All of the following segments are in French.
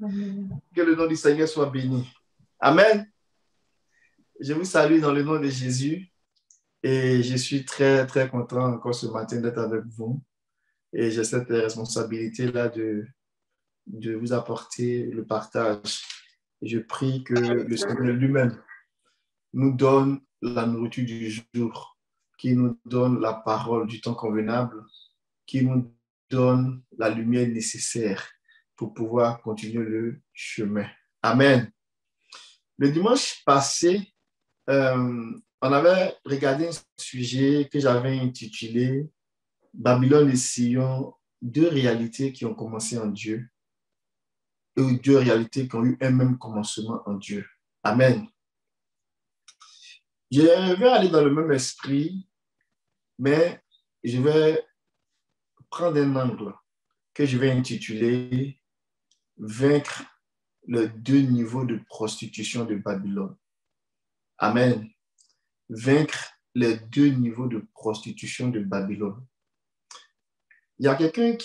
Amen. Que le nom du Seigneur soit béni. Amen. Je vous salue dans le nom de Jésus et je suis très, très content encore ce matin d'être avec vous. Et j'ai cette responsabilité-là de vous apporter le partage. Et je prie que le Seigneur lui-même nous donne la nourriture du jour, qui nous donne la parole du temps convenable, qui nous donne la lumière nécessaire pour pouvoir continuer le chemin. Amen. Le dimanche passé, on avait regardé un sujet que j'avais intitulé Babylone et Sion, deux réalités qui ont commencé en Dieu et deux réalités qui ont eu un même commencement en Dieu. Amen. Je vais aller dans le même esprit, mais je vais prendre un angle que je vais intituler Vaincre les deux niveaux de prostitution de Babylone. Amen. Vaincre les deux niveaux de prostitution de Babylone. Il y a quelqu'un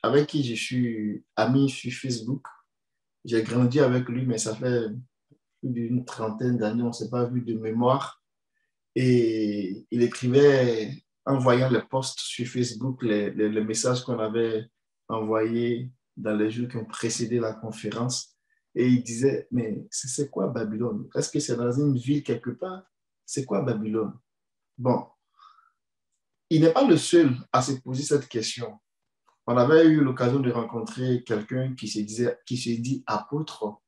avec qui je suis ami sur Facebook. J'ai grandi avec lui, mais ça fait plus d'une trentaine d'années, on ne s'est pas vu de mémoire. Et il écrivait, en voyant les posts sur Facebook, les messages qu'on avait envoyés dans les jours qui ont précédé la conférence. Et il disait, mais c'est quoi Babylone? Est-ce que c'est dans une ville quelque part? C'est quoi Babylone? Bon, il n'est pas le seul à se poser cette question. On avait eu l'occasion de rencontrer quelqu'un qui se dit apôtre.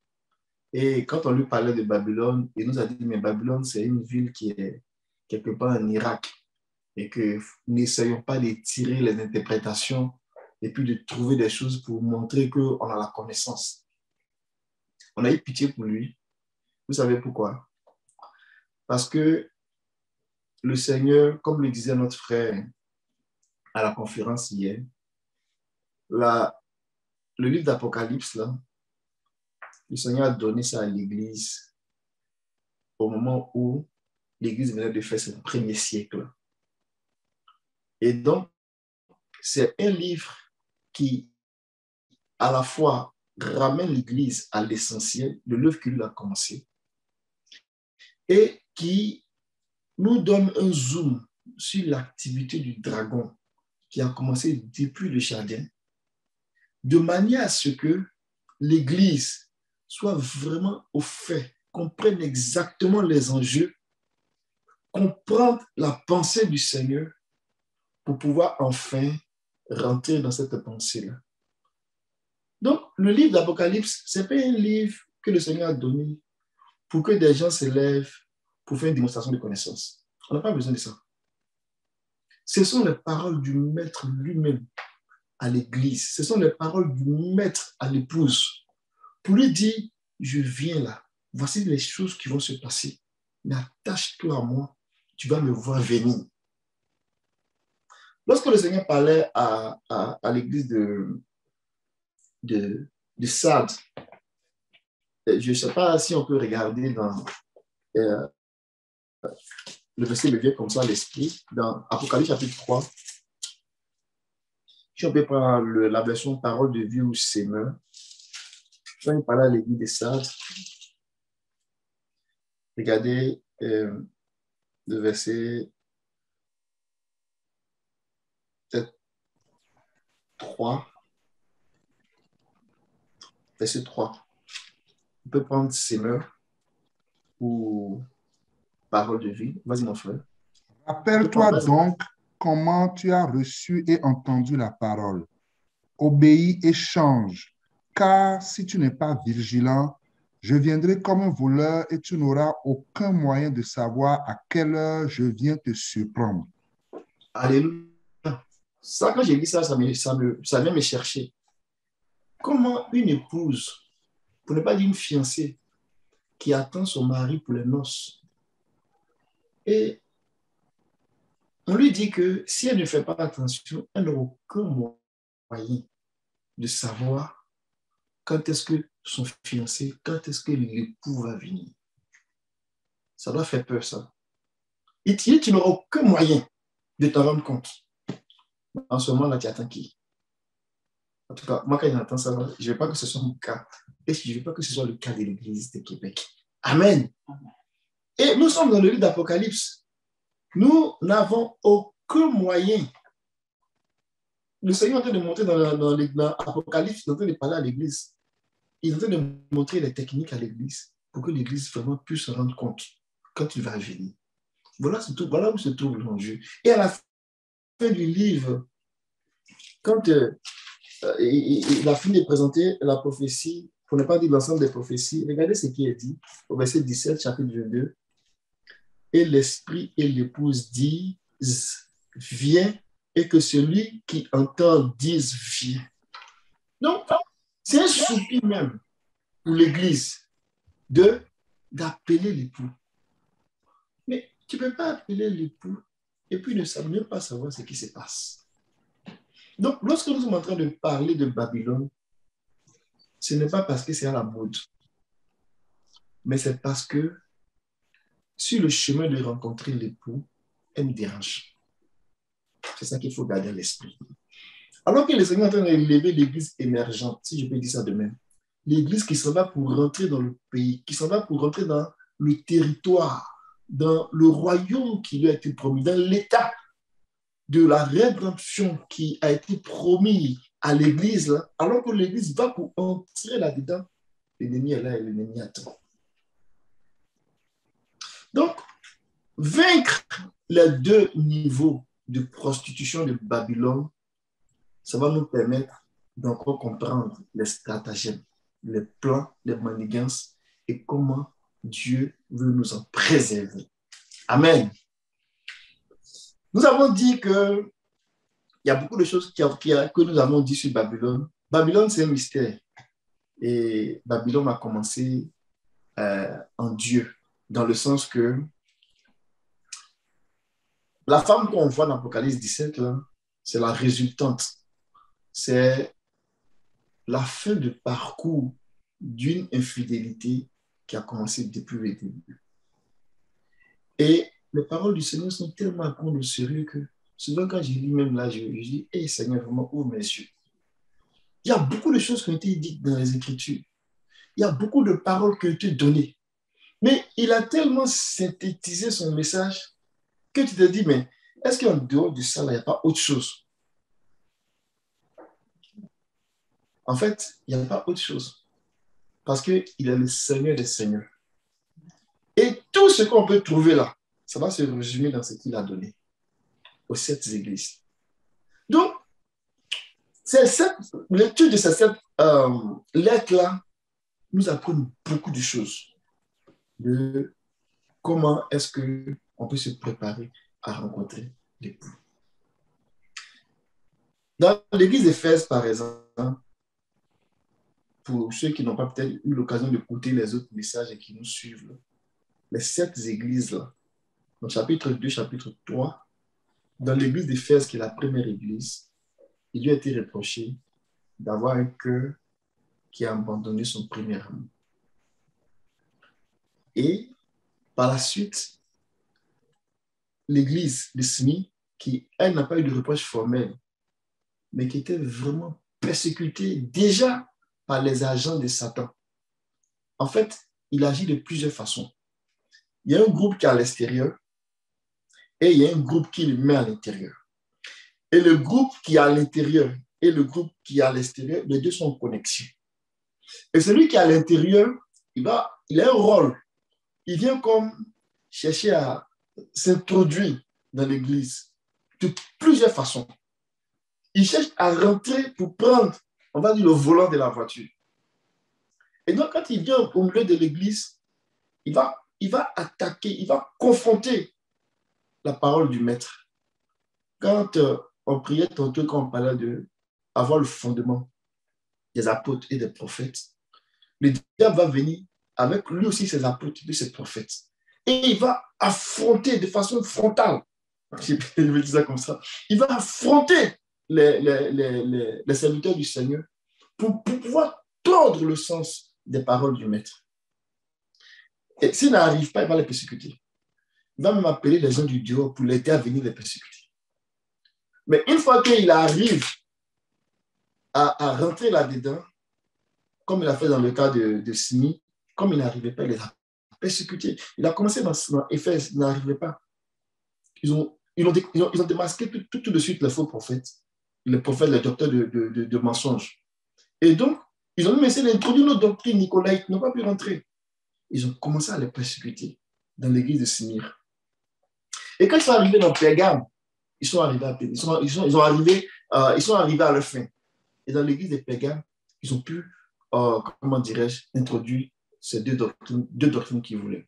Et quand on lui parlait de Babylone, il nous a dit, mais Babylone, c'est une ville qui est quelque part en Irak. Et que n'essayons pas de tirer les interprétations et puis de trouver des choses pour montrer qu'on a la connaissance. On a eu pitié pour lui. Vous savez pourquoi? Parce que le Seigneur, comme le disait notre frère à la conférence hier, le livre d'Apocalypse, là, le Seigneur a donné ça à l'Église au moment où l'Église venait de faire son premier siècle. Et donc, c'est un livre qui, à la fois, ramène l'Église à l'essentiel de l'œuvre qu'il a commencé et qui nous donne un zoom sur l'activité du dragon qui a commencé depuis le jardin, de manière à ce que l'Église soit vraiment au fait, comprenne exactement les enjeux, comprendre la pensée du Seigneur pour pouvoir enfin rentrer dans cette pensée-là. Donc, le livre d'Apocalypse, ce n'est pas un livre que le Seigneur a donné pour que des gens se lèvent pour faire une démonstration de connaissance. On n'a pas besoin de ça. Ce sont les paroles du Maître lui-même à l'Église. Ce sont les paroles du Maître à l'épouse pour lui dire, je viens là. Voici les choses qui vont se passer. Mais attache-toi à moi. Tu vas me voir venir. Lorsque le Seigneur parlait à l'église de Sardes, je ne sais pas si on peut regarder dans le verset me vient comme ça à l'esprit, dans Apocalypse chapitre 3. Si on peut prendre la version parole de vie ou sémeur, quand il parlait à l'église de Sardes, regardez le verset 3. Verset 3. On peut prendre sémeur ou parole de vie. Vas-y, mon frère. Rappelle-toi donc comment tu as reçu et entendu la parole. Obéis et change, car si tu n'es pas vigilant, je viendrai comme un voleur et tu n'auras aucun moyen de savoir à quelle heure je viens te surprendre. Alléluia. Ça, quand j'ai dit ça, ça vient me chercher. Comment une épouse, pour ne pas dire une fiancée, qui attend son mari pour les noces, et on lui dit que si elle ne fait pas attention, elle n'aura aucun moyen de savoir quand est-ce que son fiancé, quand est-ce que l'époux va venir. Ça doit faire peur, ça. Il dit, tu n'auras aucun moyen de t'en rendre compte. En ce moment-là, tu attends qui? En tout cas, moi, quand j'entends ça, je ne veux pas que ce soit mon cas. Et je ne veux pas que ce soit le cas de l'Église de Québec. Amen. Et nous sommes dans le livre d'Apocalypse. Nous n'avons aucun moyen. Le Seigneur est en train de montrer dans l'Apocalypse, il est en train de parler à l'Église. Il est en train de montrer les techniques à l'Église pour que l'Église vraiment puisse se rendre compte quand il va venir. Voilà où se trouve l'enjeu. Et à la fin du livre, quand il a fini de présenter la prophétie, pour ne pas dire l'ensemble des prophéties, regardez ce qui est dit au verset 17, chapitre 22. Et l'esprit et l'épouse disent, viens, et que celui qui entend dise, viens. Donc, c'est un soupir même pour l'Église d'appeler l'époux. Mais tu ne peux pas appeler l'époux et puis ne même pas savoir ce qui se passe. Donc, lorsque nous sommes en train de parler de Babylone, ce n'est pas parce que c'est à la mode, mais c'est parce que sur le chemin de rencontrer l'époux, elle me dérange. C'est ça qu'il faut garder à l'esprit. Alors que le Seigneur est en train d'élever l'église émergente, si je peux dire ça de même, l'église qui s'en va pour rentrer dans le pays, qui s'en va pour rentrer dans le territoire, dans le royaume qui lui a été promis, dans l'état de la rédemption qui a été promis à l'église, alors que l'église va pour entrer là-dedans, l'ennemi est là et l'ennemi attend. Donc, vaincre les deux niveaux de prostitution de Babylone, ça va nous permettre d'encore comprendre les stratagèmes, les plans, les manigances et comment Dieu veut nous en préserver. Amen. Nous avons dit qu'il y a beaucoup de choses que nous avons dit sur Babylone. Babylone, c'est un mystère. Et Babylone a commencé en Dieu, dans le sens que la femme qu'on voit dans Apocalypse 17, c'est la résultante. C'est la fin de parcours d'une infidélité qui a commencé depuis le début. Et les paroles du Seigneur sont tellement à prendre au sérieux que souvent quand je lis même là, je dis, hey, Seigneur, vraiment, ouvre mes yeux. Il y a beaucoup de choses qui ont été dites dans les Écritures. Il y a beaucoup de paroles qui ont été données. Mais il a tellement synthétisé son message que tu te dis, mais est-ce qu'en dehors de ça, il n'y a pas autre chose? En fait, il n'y a pas autre chose. Parce qu'il est le Seigneur des Seigneurs. Et tout ce qu'on peut trouver là, ça va se résumer dans ce qu'il a donné aux 7 églises. Donc, l'étude de ces 7 lettres-là nous apprend beaucoup de choses. De comment est-ce qu'on peut se préparer à rencontrer l'époux. Dans l'église d'Éphèse, par exemple, pour ceux qui n'ont pas peut-être eu l'occasion d'écouter les autres messages et qui nous suivent, les 7 églises-là, dans chapitre 2, chapitre 3, dans l'église d'Éphèse, qui est la première église, il lui a été reproché d'avoir un cœur qui a abandonné son premier amour. Et par la suite, l'église de Smyrne, qui, elle, n'a pas eu de reproche formel, mais qui était vraiment persécutée déjà par les agents de Satan. En fait, il agit de plusieurs façons. Il y a un groupe qui est à l'extérieur et il y a un groupe qui le met à l'intérieur. Et le groupe qui est à l'intérieur et le groupe qui est à l'extérieur, les deux sont en connexion. Et celui qui est à l'intérieur, il a un rôle. Il vient comme chercher à s'introduire dans l'église de plusieurs façons. Il cherche à rentrer pour prendre, on va dire, le volant de la voiture. Et donc, quand il vient au milieu de l'église, il va attaquer, il va confronter la parole du maître. Quand on priait tantôt, quand on parlait d'avoir le fondement des apôtres et des prophètes, le diable va venir avec lui aussi ses apôtres et ses prophètes. Et il va affronter de façon frontale, je vais dire ça comme ça, il va affronter les serviteurs du Seigneur pour pouvoir tordre le sens des paroles du maître. Et s'il n'arrive pas, il va les persécuter. Il va même appeler les gens du dehors pour l'aider à venir les persécuter. Mais une fois qu'il arrive à rentrer là-dedans, comme il a fait dans le cas de Simi, comme il n'arrivait pas, il les a persécutés. Il a commencé dans Éphèse, il n'arrivait pas. Ils ont démasqué tout de suite les faux prophètes, les prophètes, les docteurs de mensonges. Et donc, ils ont même essayé d'introduire notre doctrine nicolaïque, ils n'ont pas pu rentrer. Ils ont commencé à les persécuter dans l'église de Smyrne. Et quand ils sont arrivés dans Pergame, ils sont arrivés à leur fin. Et dans l'église de Pergame, ils ont pu, comment dirais-je, introduire ces deux doctrines qu'ils voulaient.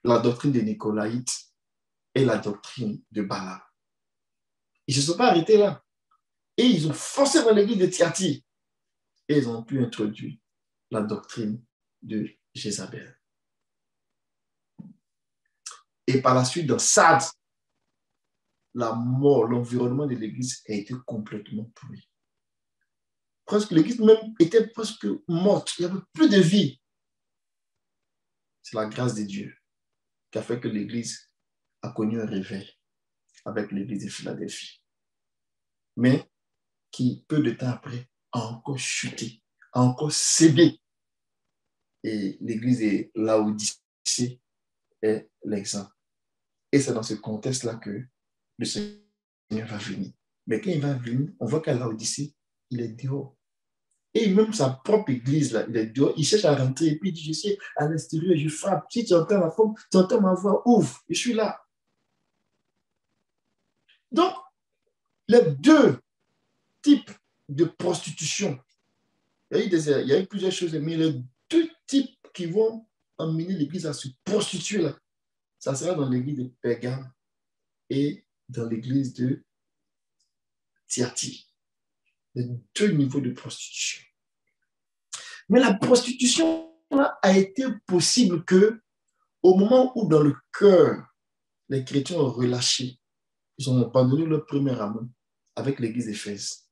La doctrine des Nicolaïtes et la doctrine de Balaam. Ils ne se sont pas arrêtés là. Et ils ont forcé dans l'église de Thyatire. Et ils ont pu introduire la doctrine de Jézabel. Et par la suite, dans Sardes, la mort, l'environnement de l'église a été complètement pourri. Presque l'église même était presque morte. Il n'y avait plus de vie. C'est la grâce de Dieu qui a fait que l'église a connu un réveil avec l'église de Philadelphie. Mais qui, peu de temps après, a encore chuté, a encore cédé. Et l'église de Laodicée est l'exemple. Et c'est dans ce contexte-là que le Seigneur va venir. Mais quand il va venir, on voit qu'à Laodicée, il est dehors. Et même sa propre église, là, il est dehors. Il cherche à rentrer et puis il dit, je suis à l'extérieur, je frappe. Si tu entends la forme, tu entends ma voix, ouvre, je suis là. Donc, les deux types de prostitution, il y a eu plusieurs choses, mais les deux types qui vont amener l'église à se prostituer, là, ça sera dans l'église de Pergame et dans l'église de Thyatire. Les deux niveaux de prostitution. Mais la prostitution là, a été possible que au moment où dans le cœur, les chrétiens ont relâché, ils ont abandonné leur premier amour avec l'église d'Éphèse.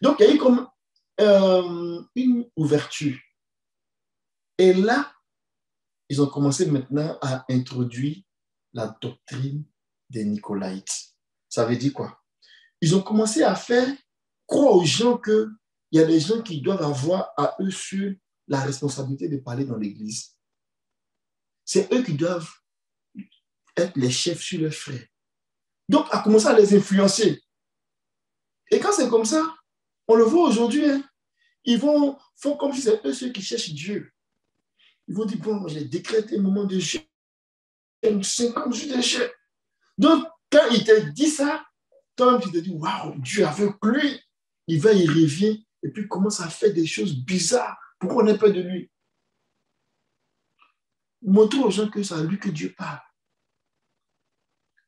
Donc, il y a eu comme une ouverture. Et là, ils ont commencé maintenant à introduire la doctrine des Nicolaïtes. Ça veut dire quoi? Ils ont commencé à faire croire aux gens qu'il y a des gens qui doivent avoir à eux sur la responsabilité de parler dans l'église. C'est eux qui doivent être les chefs sur leurs frères. Donc, à commencer à les influencer. Et quand c'est comme ça, on le voit aujourd'hui, hein, ils font comme si c'est eux ceux qui cherchent Dieu. Ils vont dire, bon, je décrète un moment de jeûne, 50 jours de jeûne. Donc, quand il te dit ça, toi-même, tu te dis, waouh, Dieu avec lui. Il va, il revient, et puis commence à faire des choses bizarres. Pourquoi on n'a pas de lui? Montrons aux gens que c'est à lui que Dieu parle.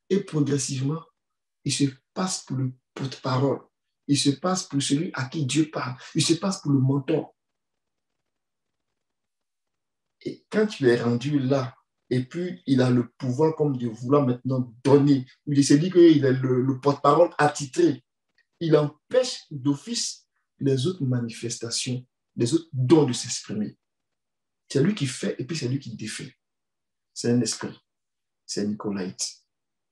Et progressivement, il se passe pour le porte-parole. Il se passe pour celui à qui Dieu parle. Il se passe pour le mentor. Et quand tu es rendu là, et puis il a le pouvoir comme de vouloir maintenant donner, il se dit qu'il est le porte-parole attitré. Il empêche d'office les autres manifestations, les autres dons de s'exprimer. C'est lui qui fait et puis c'est lui qui défait. C'est un esprit. C'est un Nicolaïte.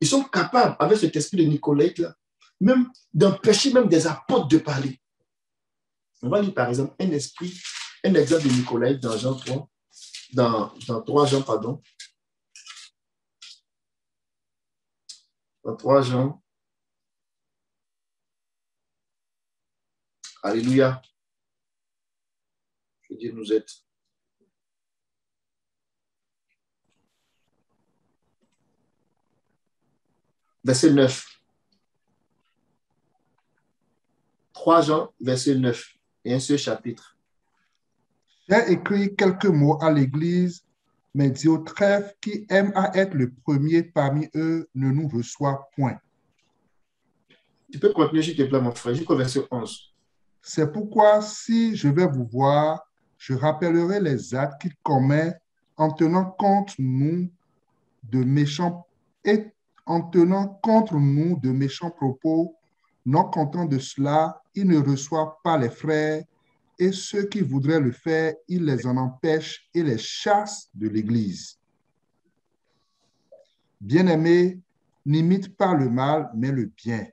Ils sont capables, avec cet esprit de Nicolaïte-là, même d'empêcher même des apôtres de parler. On va lire par exemple un exemple de Nicolaïte dans Jean 3, dans 3 Jean, pardon. Dans 3 Jean. Alléluia. Que Dieu nous aide. Verset 9. 3 Jean, verset 9. Et un seul chapitre. J'ai écrit quelques mots à l'Église, mais Diotrephe, qui aime à être le premier parmi eux, ne nous reçoit point. Tu peux continuer, s'il te plaît, mon frère, jusqu'au verset 11. C'est pourquoi, si je vais vous voir, je rappellerai les actes qu'il commet en tenant contre nous de méchants propos. Non content de cela, il ne reçoit pas les frères, et ceux qui voudraient le faire, il les en empêche et les chasse de l'Église. Bien-aimés, n'imite pas le mal, mais le bien.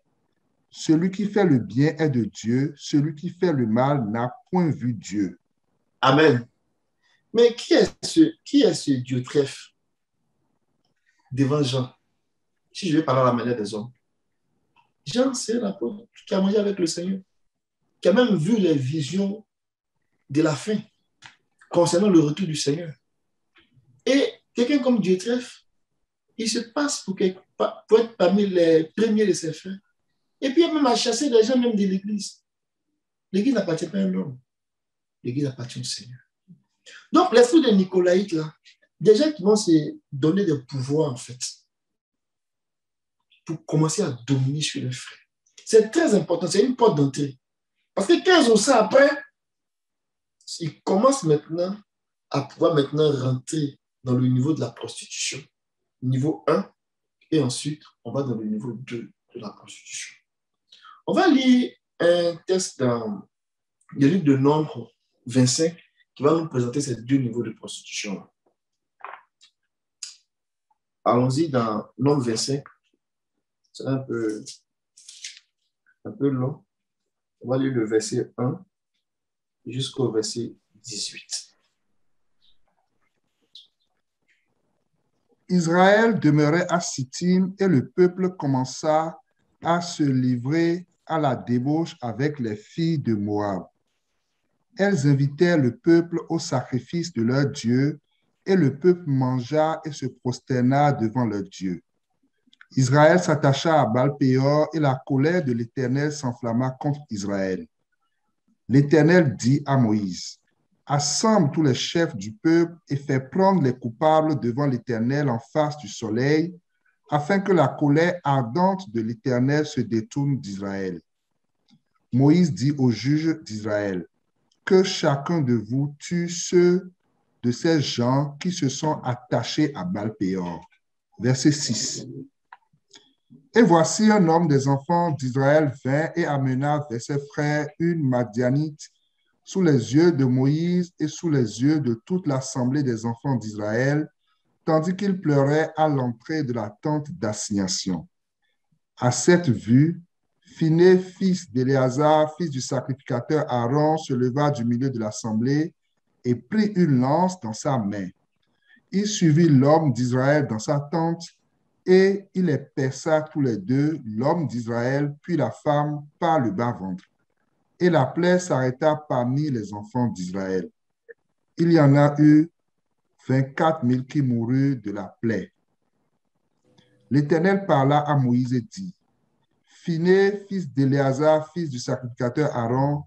Celui qui fait le bien est de Dieu, celui qui fait le mal n'a point vu Dieu. Amen. Mais qui est ce Dieu trèfle devant Jean? Si je vais parler à la manière des hommes. Jean, c'est l'apôtre qui a mangé avec le Seigneur, qui a même vu les visions de la fin concernant le retour du Seigneur. Et quelqu'un comme Dieu trèfle, il se passe pour être parmi les premiers de ses frères. Et puis, il a même à chasser des gens même de l'Église. L'Église n'appartient pas à un homme. L'Église appartient au Seigneur. Donc, l'esprit de Nicolaïte, là, des gens qui vont se donner des pouvoirs, en fait, pour commencer à dominer sur les frères. C'est très important, c'est une porte d'entrée. Parce que 15 ou ça après, ils commencent maintenant à pouvoir maintenant rentrer dans le niveau de la prostitution. Niveau 1, et ensuite, on va dans le niveau 2 de la prostitution. On va lire un texte dans le livre de Nombre 25 qui va nous présenter ces deux niveaux de prostitution. Allons-y dans Nombre 25. C'est un peu long. On va lire le verset 1 jusqu'au verset 18. Israël demeurait à Sittim et le peuple commença à se livrer à la débauche avec les filles de Moab. Elles invitaient le peuple au sacrifice de leur Dieu et le peuple mangea et se prosterna devant leur Dieu. Israël s'attacha à Baal-Péor et la colère de l'Éternel s'enflamma contre Israël. L'Éternel dit à Moïse, « Assemble tous les chefs du peuple et fais prendre les coupables devant l'Éternel en face du soleil, afin que la colère ardente de l'Éternel se détourne d'Israël. » Moïse dit aux juges d'Israël, « Que chacun de vous tue ceux de ces gens qui se sont attachés à Baal-Péor. » Verset 6. Et voici un homme des enfants d'Israël vint et amena vers ses frères une Madianite sous les yeux de Moïse et sous les yeux de toute l'assemblée des enfants d'Israël, tandis qu'il pleurait à l'entrée de la tente d'assignation. À cette vue, Phiné, fils d'Éléazar, fils du sacrificateur Aaron, se leva du milieu de l'assemblée et prit une lance dans sa main. Il suivit l'homme d'Israël dans sa tente et il les perça tous les deux, l'homme d'Israël, puis la femme, par le bas-ventre. Et la plaie s'arrêta parmi les enfants d'Israël. Il y en a eu 24 000 qui moururent de la plaie. L'Éternel parla à Moïse et dit, « Phiné, fils d'Éléazar, fils du sacrificateur Aaron,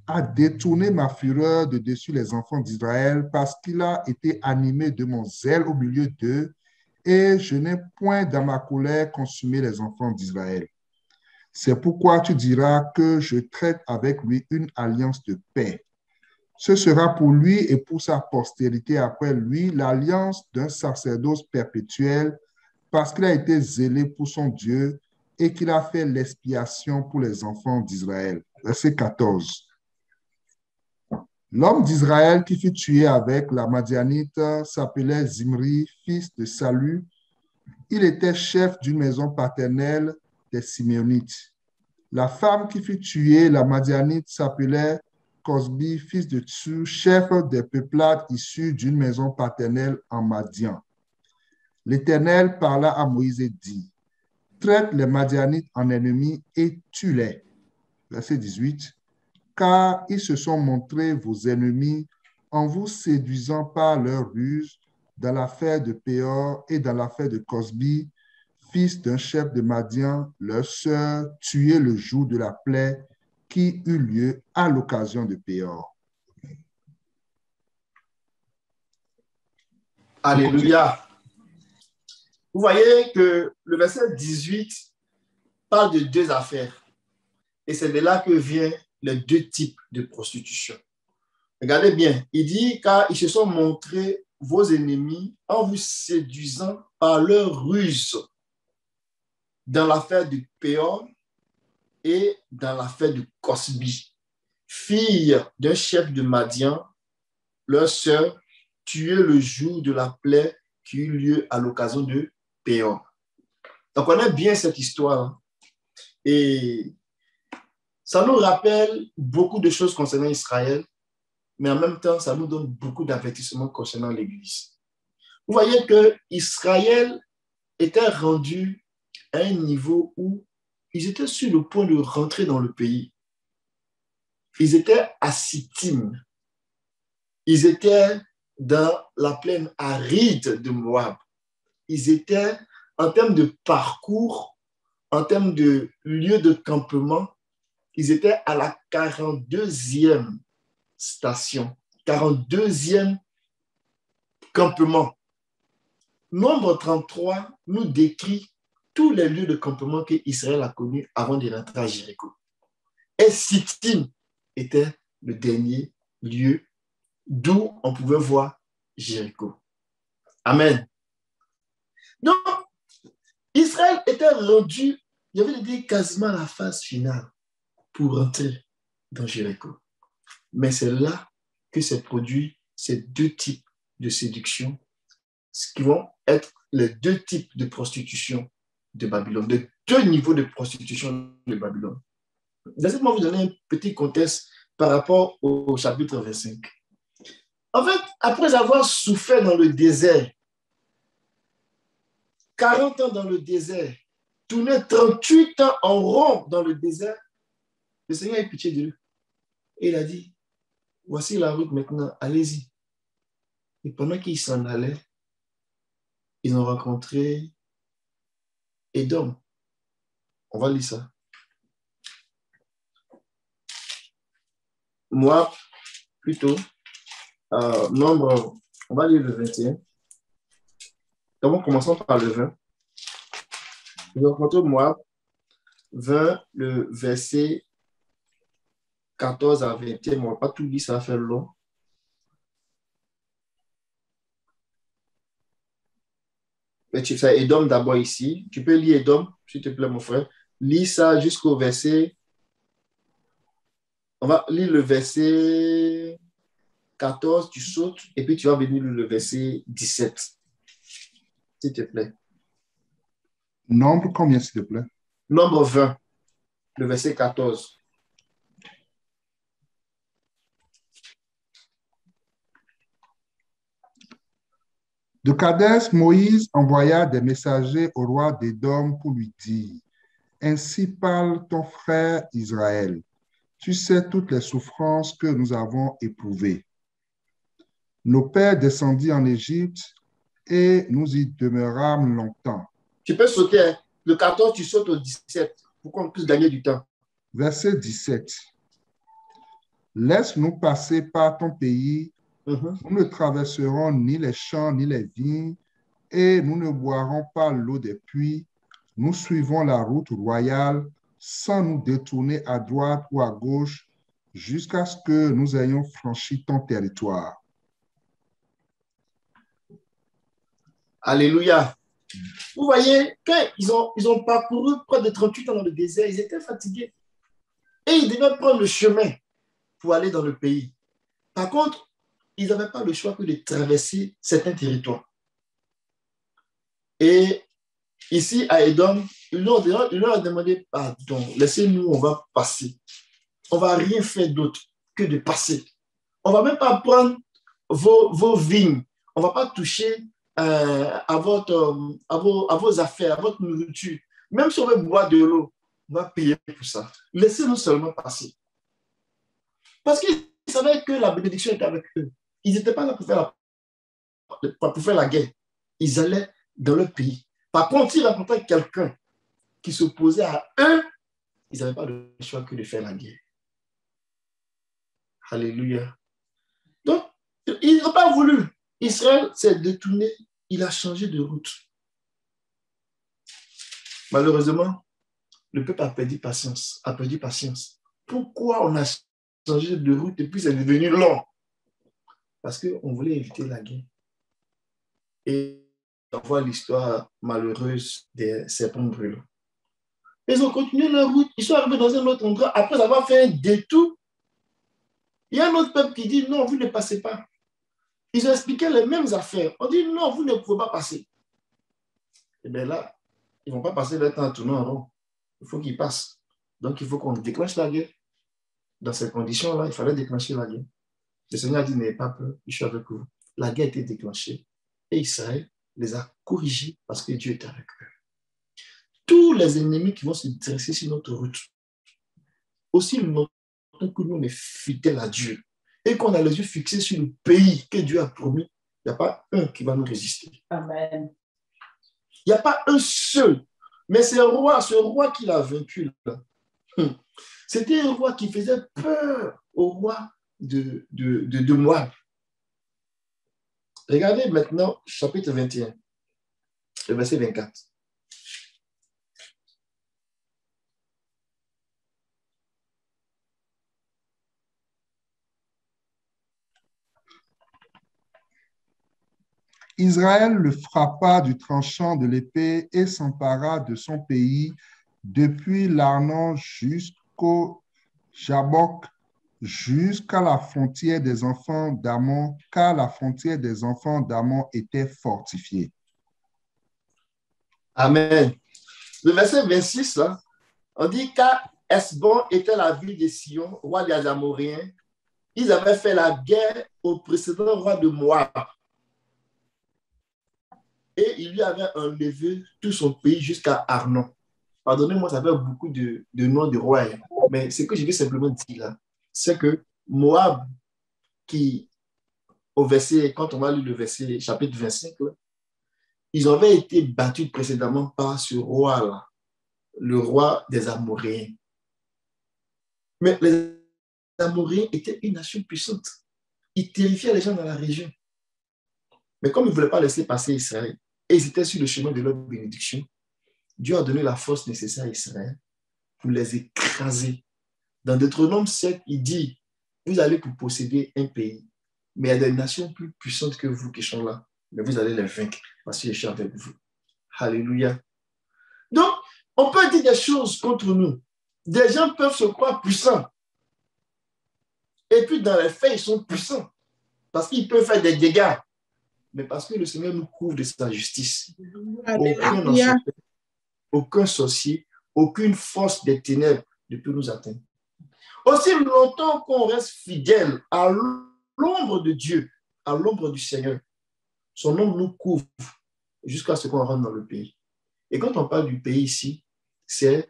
a détourné ma fureur de dessus les enfants d'Israël parce qu'il a été animé de mon zèle au milieu d'eux, et je n'ai point dans ma colère consumé les enfants d'Israël. C'est pourquoi tu diras que je traite avec lui une alliance de paix. Ce sera pour lui et pour sa postérité après lui l'alliance d'un sacerdoce perpétuel parce qu'il a été zélé pour son Dieu et qu'il a fait l'expiation pour les enfants d'Israël. » Verset 14. L'homme d'Israël qui fut tué avec la Madianite s'appelait Zimri, fils de Salu. Il était chef d'une maison paternelle des Siméonites. La femme qui fut tuée, la Madianite, s'appelait Cosbi, fils de Tsu, chef des peuplades issues d'une maison paternelle en Madian. L'Éternel parla à Moïse et dit, « Traite les Madianites en ennemis et tue-les. » Verset 18. « Car ils se sont montrés vos ennemis en vous séduisant par leur ruse dans l'affaire de Péor et dans l'affaire de Cosbi, fils d'un chef de Madian, leur sœur, tuée le jour de la plaie qui eut lieu à l'occasion de Péor. » Alléluia. Vous voyez que le verset 18 parle de deux affaires. Et c'est de là que viennent les deux types de prostitution. Regardez bien, il dit, car ils se sont montrés vos ennemis en vous séduisant par leur ruse dans l'affaire de Péor et dans l'affaire de Cosbi, fille d'un chef de Madian, leur sœur, tuée le jour de la plaie qui eut lieu à l'occasion de Péor. Donc, on connaît bien cette histoire. Et Ça nous rappelle beaucoup de choses concernant Israël, mais en même temps, ça nous donne beaucoup d'avertissements concernant l'Église. Vous voyez que Israël était rendu à un niveau où ils étaient sur le point de rentrer dans le pays. Ils étaient à Sittim. Ils étaient dans la plaine aride de Moab. Ils étaient, en termes de parcours, en termes de lieu de campement, ils étaient à la 42e station, 42e campement. Nombre 33 nous décrit tous les lieux de campement qu'Israël a connus avant de rentrer à Jéricho. Et Sittim était le dernier lieu d'où on pouvait voir Jéricho. Amen. Donc, Israël était rendu, je vais le dire, quasiment à la phase finale pour rentrer dans Jéricho. Mais c'est là que s'est produit ces deux types de séduction, ce qui vont être les deux types de prostitution de Babylone, les deux niveaux de prostitution de Babylone. Laissez-moi vous donner un petit contexte par rapport au chapitre 25. En fait, après avoir souffert dans le désert, 40 ans dans le désert, tourné 38 ans en rond dans le désert, le Seigneur a eu pitié de lui. Et il a dit, voici la route maintenant, allez-y. Et pendant qu'ils s'en allaient, ils ont rencontré Édom. On va lire ça. Moi, plutôt, nombre, on va lire le 21. Donc, commençons par le 20. Ils ont rencontré Moab, 20, le verset 14 à 21. On ne va pas tout lire, ça va faire long. Mais tu fais Édom d'abord ici. Tu peux lire Édom, s'il te plaît, mon frère. Lis ça jusqu'au verset. On va lire le verset 14, tu sautes, et puis tu vas venir le verset 17. S'il te plaît. Nombre combien, s'il te plaît? Nombre 20, le verset 14. De Kadès, Moïse envoya des messagers au roi d'Édom pour lui dire, « Ainsi parle ton frère Israël. Tu sais toutes les souffrances que nous avons éprouvées. Nos pères descendirent en Égypte et nous y demeurâmes longtemps. » Tu peux sauter, hein? Le 14, tu sautes au 17 pour qu'on puisse gagner du temps. Verset 17. « Laisse-nous passer par ton pays. Nous ne traverserons ni les champs ni les vignes et nous ne boirons pas l'eau des puits. Nous suivons la route royale sans nous détourner à droite ou à gauche jusqu'à ce que nous ayons franchi ton territoire. » Alléluia. Vous voyez, quand ils ont parcouru près de 38 ans dans le désert, ils étaient fatigués. Et ils devaient prendre le chemin pour aller dans le pays. Par contre, ils n'avaient pas le choix que de traverser certains territoires. Et ici, à Édom, ils leur ont demandé pardon, laissez-nous, on va passer. On ne va rien faire d'autre que de passer. On ne va même pas prendre vos vignes. On ne va pas toucher à vos affaires, à votre nourriture. Même si on veut boire de l'eau, on va payer pour ça. Laissez-nous seulement passer. Parce qu'ils savaient que la bénédiction était avec eux. Ils n'étaient pas là pour faire la guerre. Ils allaient dans leur pays. Par contre, s'ils rencontraient quelqu'un qui s'opposait à eux, ils n'avaient pas le choix que de faire la guerre. Alléluia. Donc, ils n'ont pas voulu. Israël s'est détourné. Il a changé de route. Malheureusement, le peuple a perdu patience. Pourquoi on a changé de route et puis c'est devenu long? Parce qu'on voulait éviter la guerre. Et on voit l'histoire malheureuse des serpents brûlants. Ils ont continué leur route. Ils sont arrivés dans un autre endroit. Après avoir fait un détour, il y a un autre peuple qui dit non, vous ne passez pas. Ils ont expliqué les mêmes affaires. On dit non, vous ne pouvez pas passer. Et bien là, ils ne vont pas passer leur temps à tourner en rond. Il faut qu'ils passent. Donc il faut qu'on déclenche la guerre dans ces conditions-là, il fallait déclencher la guerre. Le Seigneur a dit, n'ayez pas peur, je suis avec vous. La guerre a été déclenchée et Israël les a corrigés parce que Dieu était avec eux. Tous les ennemis qui vont se dresser sur notre route, aussi longtemps que nous on est fidèles à Dieu et qu'on a les yeux fixés sur le pays que Dieu a promis, il n'y a pas un qui va nous résister. Amen. Il n'y a pas un seul. Mais ce roi qui l'a vaincu, là, c'était un roi qui faisait peur au roi de Moab. Regardez maintenant, chapitre 21, le verset 24. Israël le frappa du tranchant de l'épée et s'empara de son pays depuis l'Arnon jusqu'au Jabbok, jusqu'à la frontière des enfants d'Ammon, car la frontière des enfants d'Ammon était fortifiée. Amen. Le verset 26, là, on dit qu'à Hesbon était la ville de Sion, roi des Amoréens. Ils avaient fait la guerre au précédent roi de Moab. Et il lui avait enlevé tout son pays jusqu'à Arnon. Pardonnez-moi, ça fait beaucoup de noms de rois. Mais ce que je veux simplement dire là, c'est que Moab, qui, au verset, quand on va lire le verset, chapitre 25, là, ils avaient été battus précédemment par ce roi-là, le roi des Amoréens. Mais les Amoréens étaient une nation puissante. Ils terrifiaient les gens dans la région. Mais comme ils ne voulaient pas laisser passer Israël, et ils étaient sur le chemin de leur bénédiction, Dieu a donné la force nécessaire à Israël pour les écraser. Dans Deutéronome 7, il dit, vous allez pour posséder un pays, mais il y a des nations plus puissantes que vous qui sont là, mais vous allez les vaincre parce que je suis avec vous. Alléluia. Donc, on peut dire des choses contre nous. Des gens peuvent se croire puissants. Et puis, dans les faits, ils sont puissants parce qu'ils peuvent faire des dégâts. Mais parce que le Seigneur nous couvre de sa justice. Aucun sorcier, aucune force des ténèbres ne peut nous atteindre. Aussi longtemps qu'on reste fidèle à l'ombre de Dieu, à l'ombre du Seigneur, son ombre nous couvre jusqu'à ce qu'on rentre dans le pays. Et quand on parle du pays ici, c'est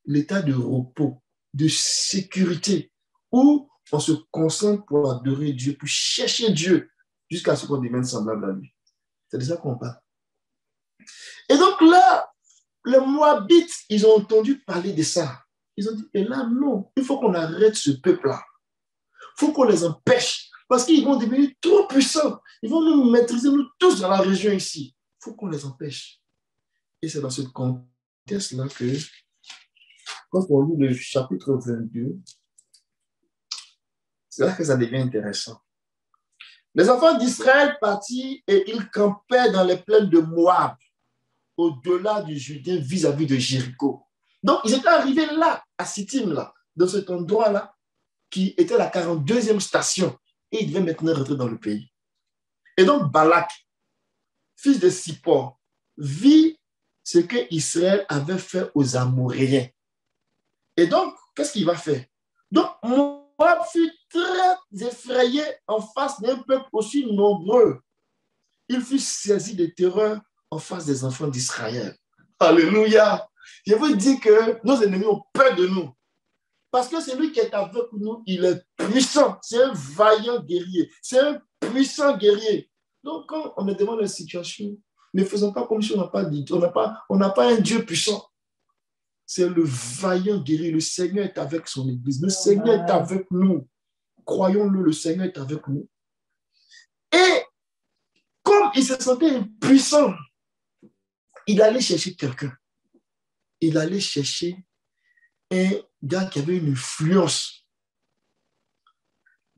l'état de repos, de sécurité, où on se concentre pour adorer Dieu, pour chercher Dieu, jusqu'à ce qu'on devienne semblable à lui. C'est de ça qu'on parle. Et donc là, les Moabites, ils ont entendu parler de ça. Ils ont dit, et là, non, il faut qu'on arrête ce peuple-là. Il faut qu'on les empêche, parce qu'ils vont devenir trop puissants. Ils vont nous maîtriser, nous tous, dans la région ici. Il faut qu'on les empêche. Et c'est dans ce contexte-là que, quand on lit le chapitre 22, c'est là que ça devient intéressant. Les enfants d'Israël partirent et ils campaient dans les plaines de Moab, au-delà du Jourdain, vis-à-vis de Jéricho. Donc, ils étaient arrivés là, à Sittim, là, dans cet endroit-là, qui était la 42e station, et ils devaient maintenant rentrer dans le pays. Et donc, Balak, fils de Sippor, vit ce que Israël avait fait aux Amoréens. Et donc, qu'est-ce qu'il va faire? Donc, Moab fut très effrayé en face d'un peuple aussi nombreux. Il fut saisi de terreur en face des enfants d'Israël. Alléluia! Je vous dis que nos ennemis ont peur de nous. Parce que celui qui est avec nous, il est puissant. C'est un vaillant guerrier. C'est un puissant guerrier. Donc, quand on est devant la situation, ne faisons pas comme si on n'a pas dit, on n'a pas un Dieu puissant. C'est le vaillant guerrier. Le Seigneur est avec son Église. Le Seigneur est avec nous. Croyons-le, le Seigneur est avec nous. Et comme il se sentait impuissant, il allait chercher quelqu'un. Il allait chercher un gars qui avait une influence.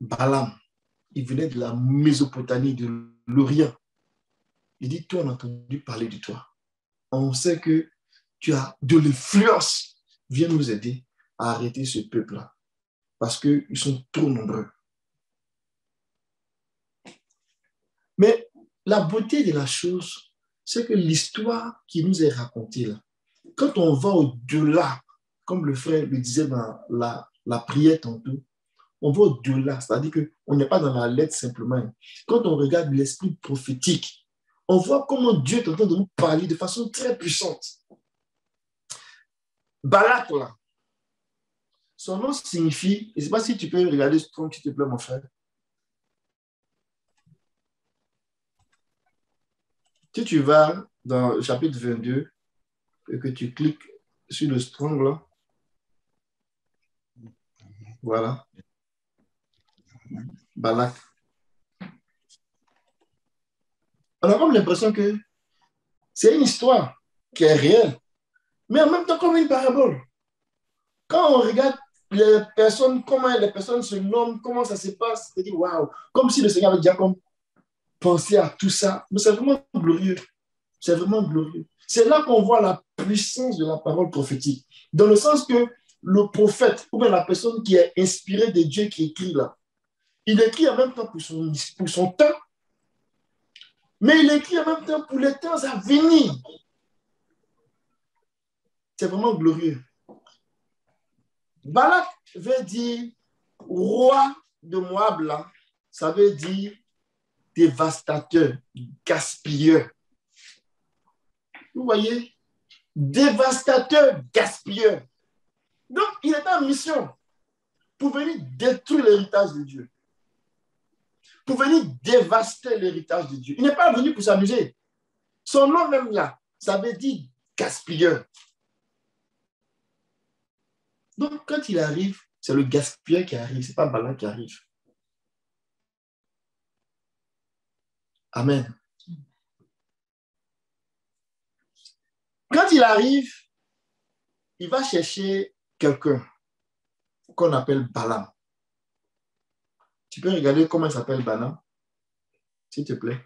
Balaam, il venait de la Mésopotamie, de l'Orient. Il dit, toi, on a entendu parler de toi. On sait que tu as de l'influence. Viens nous aider à arrêter ce peuple-là. Parce qu'ils sont trop nombreux. Mais la beauté de la chose, c'est que l'histoire qui nous est racontée là, quand on va au-delà, comme le frère le disait dans la prière tantôt, on va au-delà. C'est-à-dire qu'on n'est pas dans la lettre simplement. Quand on regarde l'esprit prophétique, on voit comment Dieu est en train de nous parler de façon très puissante. Balak, là, son nom signifie, je ne sais pas si tu peux regarder ce tronc, s'il te plaît, mon frère. Si tu vas dans le chapitre 22 et que tu cliques sur le strong, là, voilà, Balak. On a comme l'impression que c'est une histoire qui est réelle, mais en même temps comme une parabole. Quand on regarde les personnes, comment les personnes se nomment, comment ça se passe, tu te dis waouh, comme si le Seigneur avait déjà comme pensé à tout ça. Mais c'est vraiment glorieux. C'est vraiment glorieux. C'est là qu'on voit la puissance de la parole prophétique. Dans le sens que le prophète, ou bien la personne qui est inspirée de Dieu qui écrit là, il écrit en même temps pour son temps, mais il écrit en même temps pour les temps à venir. C'est vraiment glorieux. Balak veut dire roi de Moab, là, ça veut dire dévastateur, gaspilleur. Vous voyez? Dévastateur, gaspilleur. Donc, il est en mission pour venir détruire l'héritage de Dieu. Pour venir dévaster l'héritage de Dieu. Il n'est pas venu pour s'amuser. Son nom même là, ça veut dire gaspilleur. Donc, quand il arrive, c'est le gaspilleur qui arrive, ce n'est pas Balak qui arrive. Amen. Quand il arrive, il va chercher quelqu'un qu'on appelle Balaam. Tu peux regarder comment il s'appelle Balaam, s'il te plaît.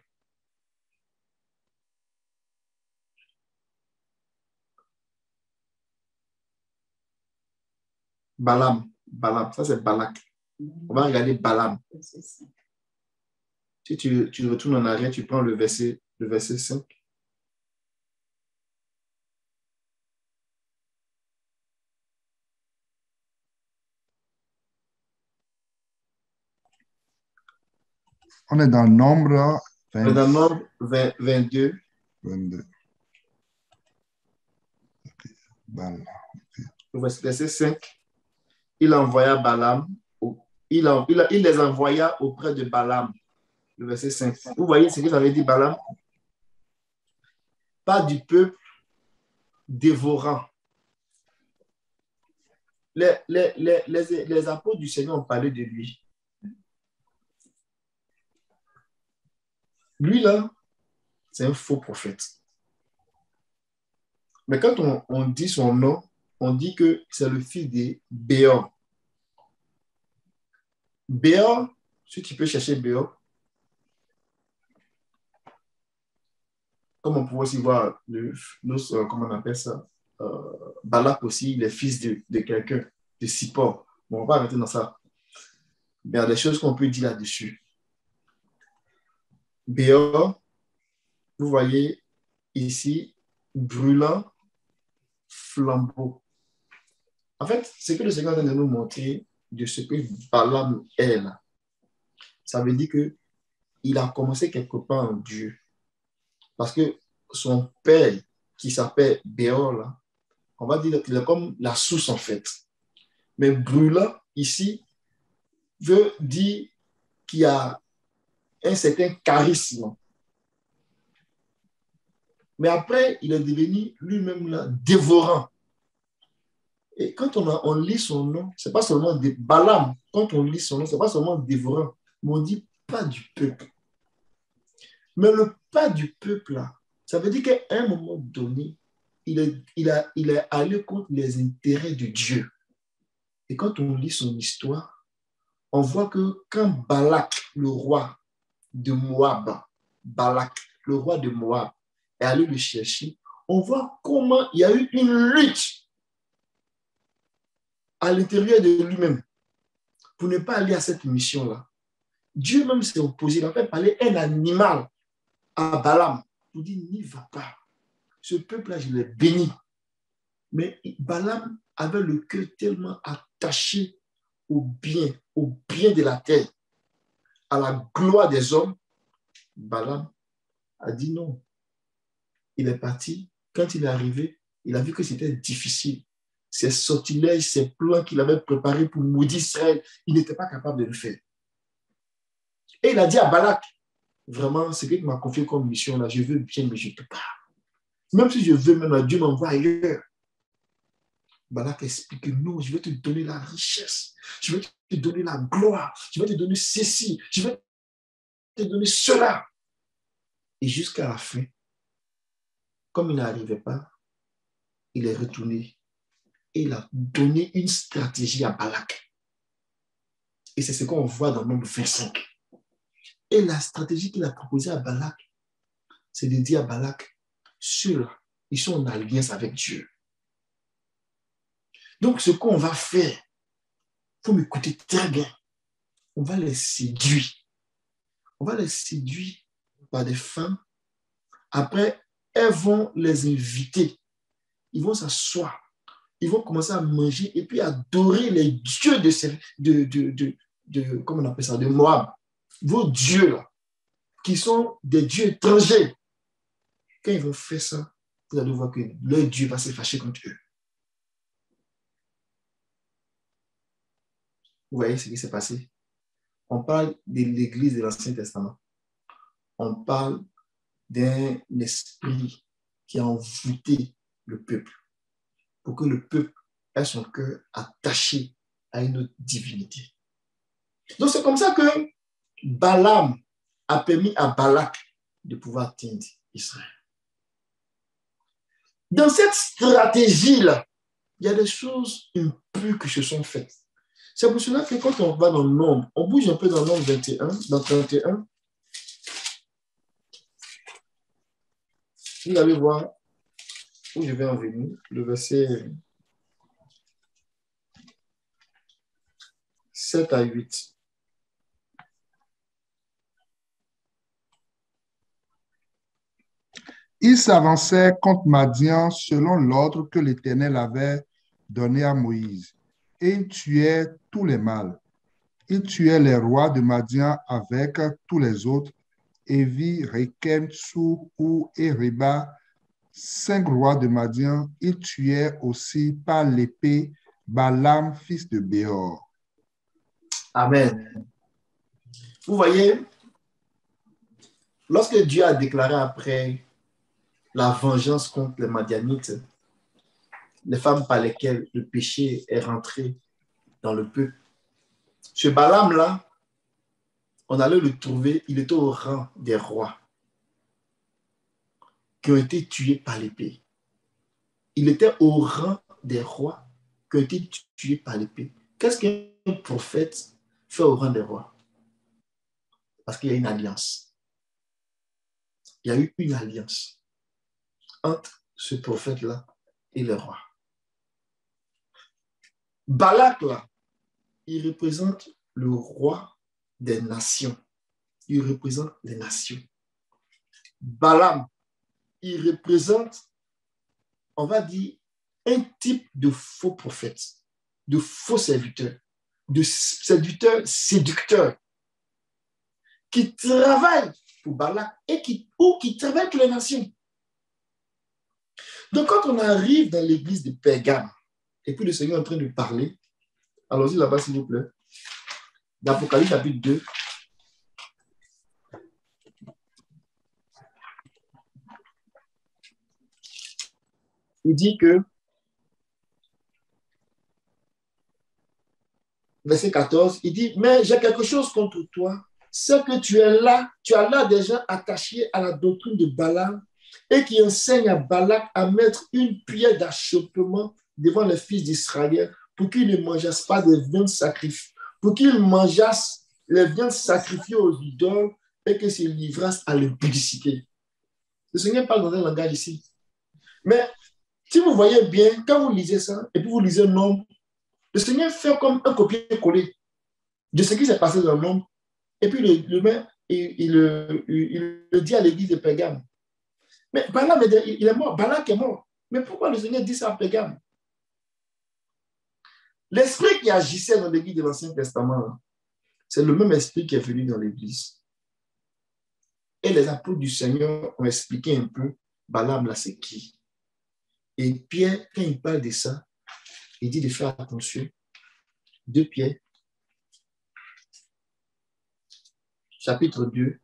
Balaam, ça c'est Balak. On va regarder Balaam. Si tu retournes en arrière, tu prends le verset 5. On est dans Nombre 20, dans Nombre 22. 22. Okay. Balaam. Okay. Verset 5. Il envoya Balaam. Il les envoya auprès de Balaam. Le verset 5. Vous voyez ce que ça veut dire Balaam? Pas du peuple dévorant. Les apôtres du Seigneur ont parlé de lui. Lui, là, c'est un faux prophète. Mais quand on dit son nom, on dit que c'est le fils de Béor. Béor, si tu peux chercher Béor, comme on pourrait aussi voir, comment on appelle ça, Balak aussi, il est fils de quelqu'un, de Sippor. Bon, on va arrêter dans ça. Mais il y a des choses qu'on peut dire là-dessus. Béor, vous voyez ici, brûlant flambeau. En fait, ce que le Seigneur vient de nous montrer de ce que Balaam est là, ça veut dire qu'il a commencé quelque part en Dieu. Parce que son père, qui s'appelle Béor, là, on va dire qu'il est comme la source en fait. Mais brûlant, ici, veut dire qu'il y a un certain charisme. Mais après, il est devenu lui-même là, dévorant. Et quand on lit son nom, ce n'est pas seulement Balaam. Quand on lit son nom, ce n'est pas seulement dévorant, mais on dit pas du peuple. Mais le pas du peuple, là, ça veut dire qu'à un moment donné, il est allé contre les intérêts de Dieu. Et quand on lit son histoire, on voit que quand Balak, le roi de Moab, est allé le chercher, on voit comment il y a eu une lutte à l'intérieur de lui-même pour ne pas aller à cette mission-là. Dieu même s'est opposé, il a fait parler un animal à Balaam pour dire n'y va pas. Ce peuple-là, je l'ai béni. Mais Balaam avait le cœur tellement attaché au bien au bien de la terre, à la gloire des hommes, Balaam a dit non. Il est parti. Quand il est arrivé, il a vu que c'était difficile. Ses sortilèges, ses plans qu'il avait préparés pour maudire Israël, il n'était pas capable de le faire. Et il a dit à Balak, vraiment, c'est qu'il m'a confié comme mission là, je veux bien, mais je ne peux pas. Même si je veux, même Dieu m'envoie ailleurs. Balak explique que non, je vais te donner la richesse, je vais te donner la gloire, je vais te donner ceci, je vais te donner cela. Et jusqu'à la fin, comme il n'arrivait pas, il est retourné et il a donné une stratégie à Balak. Et c'est ce qu'on voit dans Nombre 25. Et la stratégie qu'il a proposée à Balak, c'est de dire à Balak, ceux-là, ils sont en alliance avec Dieu. Donc, ce qu'on va faire, il faut m'écouter très bien. On va les séduire. On va les séduire par des femmes. Après, elles vont les inviter. Ils vont s'asseoir. Ils vont commencer à manger et puis adorer les dieux comment on appelle ça, de Moab. Vos dieux, là, qui sont des dieux étrangers. Quand ils vont faire ça, vous allez voir que leur Dieu va se fâcher contre eux. Vous voyez ce qui s'est passé? On parle de l'Église de l'Ancien Testament. On parle d'un esprit qui a envoûté le peuple pour que le peuple ait son cœur attaché à une autre divinité. Donc c'est comme ça que Balaam a permis à Balak de pouvoir atteindre Israël. Dans cette stratégie-là, il y a des choses impures qui se sont faites. C'est pour cela que quand on va dans le Nombre, on bouge un peu dans le Nombre 21, dans 31. Vous allez voir où je vais en venir, le verset 7 à 8. Il s'avançait contre Madian selon l'ordre que l'Éternel avait donné à Moïse, et il tuait tous les mâles. Il tuait les rois de Madian avec tous les autres, Évi, Rekem, Tsou, Ou et Reba, 5 rois de Madian. Il tuait aussi par l'épée Balaam, fils de Béor. Amen. Vous voyez, lorsque Dieu a déclaré après la vengeance contre les Madianites, les femmes par lesquelles le péché est rentré dans le peuple, ce Balaam-là, on allait le trouver, il était au rang des rois qui ont été tués par l'épée. Il était au rang des rois qui ont été tués par l'épée. Qu'est-ce qu'un prophète fait au rang des rois? Parce qu'il y a une alliance. Il y a eu une alliance entre ce prophète-là et le roi. Balak, là, il représente le roi des nations. Il représente les nations. Balaam, il représente, on va dire, un type de faux prophète, de faux serviteurs, de serviteurs séducteurs qui travaillent pour Balak et qui travaillent pour les nations. Donc, quand on arrive dans l'église de Pergame, et puis le Seigneur est en train de parler, allons-y là-bas, s'il vous plaît. L'Apocalypse chapitre 2. Il dit que, verset 14, il dit, mais j'ai quelque chose contre toi, c'est que tu as là des gens attachés à la doctrine de Balaam et qui enseignent à Balak à mettre une pierre d'achoppement devant les fils d'Israël pour qu'ils ne mangeassent pas des viandes sacrifiées, pour qu'ils mangeassent les viandes sacrifiées aux idoles et qu'ils se livrassent à l'impudicité. Le Seigneur parle dans un langage ici. Mais si vous voyez bien, quand vous lisez ça, et puis vous lisez Nombre, le Seigneur fait comme un copier-coller de ce qui s'est passé dans Nombre, et puis il le dit à l'église de Pergame. Mais Balaam, il est mort, Balak est mort. Mais pourquoi le Seigneur dit ça à Pergame? L'esprit qui agissait dans l'église de l'Ancien Testament, C'est le même esprit qui est venu dans l'église. Et les apôtres du Seigneur ont expliqué un peu, Balaam là, c'est qui? Et Pierre, quand il parle de ça, il dit de faire attention. 2 Pierre, chapitre 2,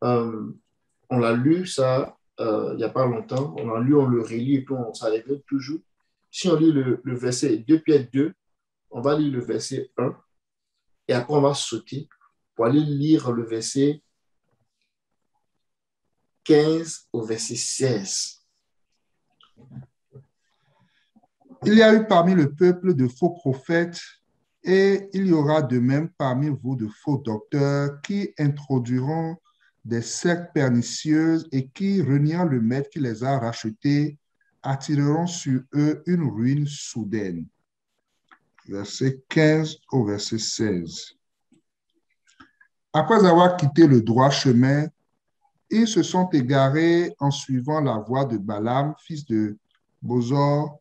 on l'a lu ça il n'y a pas longtemps, on l'a lu, on le relit et puis on s'arrête toujours. Si on lit le verset 2 Pierre 2, on va lire le verset 1 et après on va sauter pour aller lire le verset 15 au verset 16. Il y a eu parmi le peuple de faux prophètes et il y aura de même parmi vous de faux docteurs qui introduiront des sectes pernicieuses et qui, reniant le maître qui les a rachetés, attireront sur eux une ruine soudaine. Verset 15 au verset 16. Après avoir quitté le droit chemin, ils se sont égarés en suivant la voie de Balaam, fils de Bosor,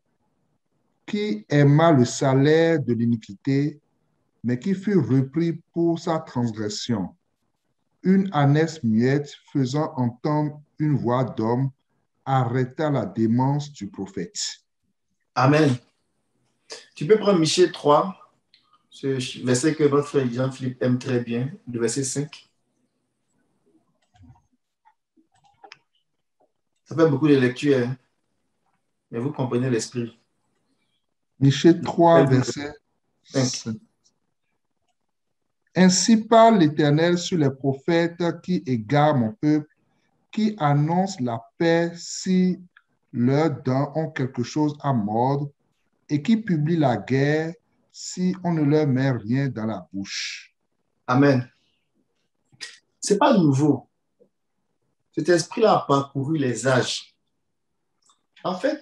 qui aima le salaire de l'iniquité, mais qui fut repris pour sa transgression. Une ânesse muette faisant entendre une voix d'homme arrêta la démence du prophète. Amen. Tu peux prendre Michée 3, ce verset que votre frère Jean-Philippe aime très bien, le verset 5. Ça fait beaucoup de lectures, hein? Mais vous comprenez l'esprit. Michée 3, verset 5. Ainsi parle l'Éternel sur les prophètes qui égarent mon peuple, qui annoncent la paix si leurs dents ont quelque chose à mordre et qui publient la guerre si on ne leur met rien dans la bouche. Amen. Ce n'est pas nouveau. Cet esprit-là a parcouru les âges. En fait,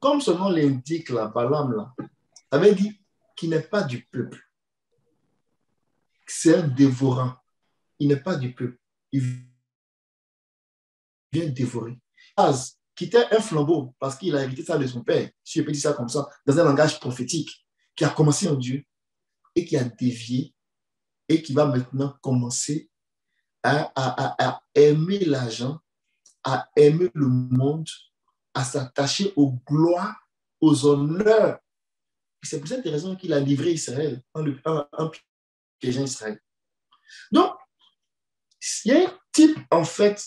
comme son nom l'indique, là, Balaam, là, avait dit qu'il n'est pas du peuple. C'est un dévorant. Il n'est pas du peuple. Il vient dévorer. Az quittait un flambeau parce qu'il a hérité ça de son père, si je peux dire ça comme ça, dans un langage prophétique, qui a commencé en Dieu et qui a dévié et qui va maintenant commencer à aimer l'argent, à aimer le monde, à s'attacher aux gloires, aux honneurs. C'est pour cette raison qu'il a livré Israël en piégeant Israël. Donc, il y a un type, en fait,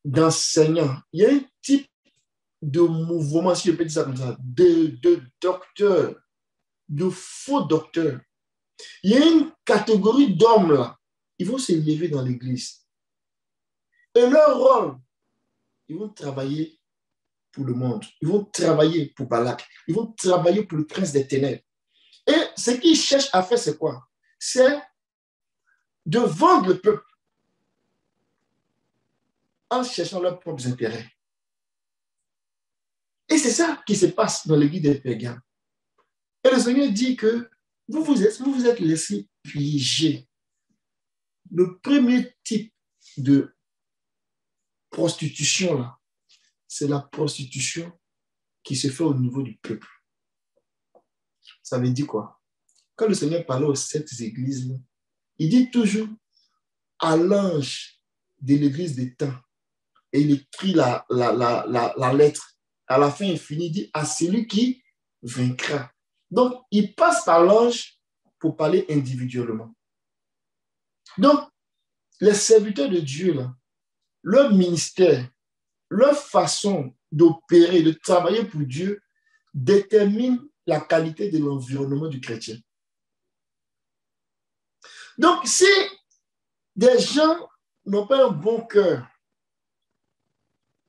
d'enseignants, il y a un type de mouvement, si je peux dire ça comme ça, de docteurs, de faux docteurs. Il y a une catégorie d'hommes là, ils vont se lever dans l'église. Et leur rôle, ils vont travailler pour le monde, ils vont travailler pour Balak, ils vont travailler pour le prince des ténèbres. Et ce qu'ils cherchent à faire, c'est quoi? C'est de vendre le peuple en cherchant leurs propres intérêts. Et c'est ça qui se passe dans l'église des Pégams. Et le Seigneur dit que vous vous êtes laissés piéger. Le premier type de prostitution, là, c'est la prostitution qui se fait au niveau du peuple. Ça veut dire quoi? Quand le Seigneur parlait aux 7 églises, là, il dit toujours à l'ange de l'église des temps, et il écrit la lettre. À la fin, il finit, il dit à celui qui vaincra. Donc, il passe par l'ange pour parler individuellement. Donc, les serviteurs de Dieu, là, leur ministère, leur façon d'opérer, de travailler pour Dieu, détermine la qualité de l'environnement du chrétien. Donc, si des gens n'ont pas un bon cœur,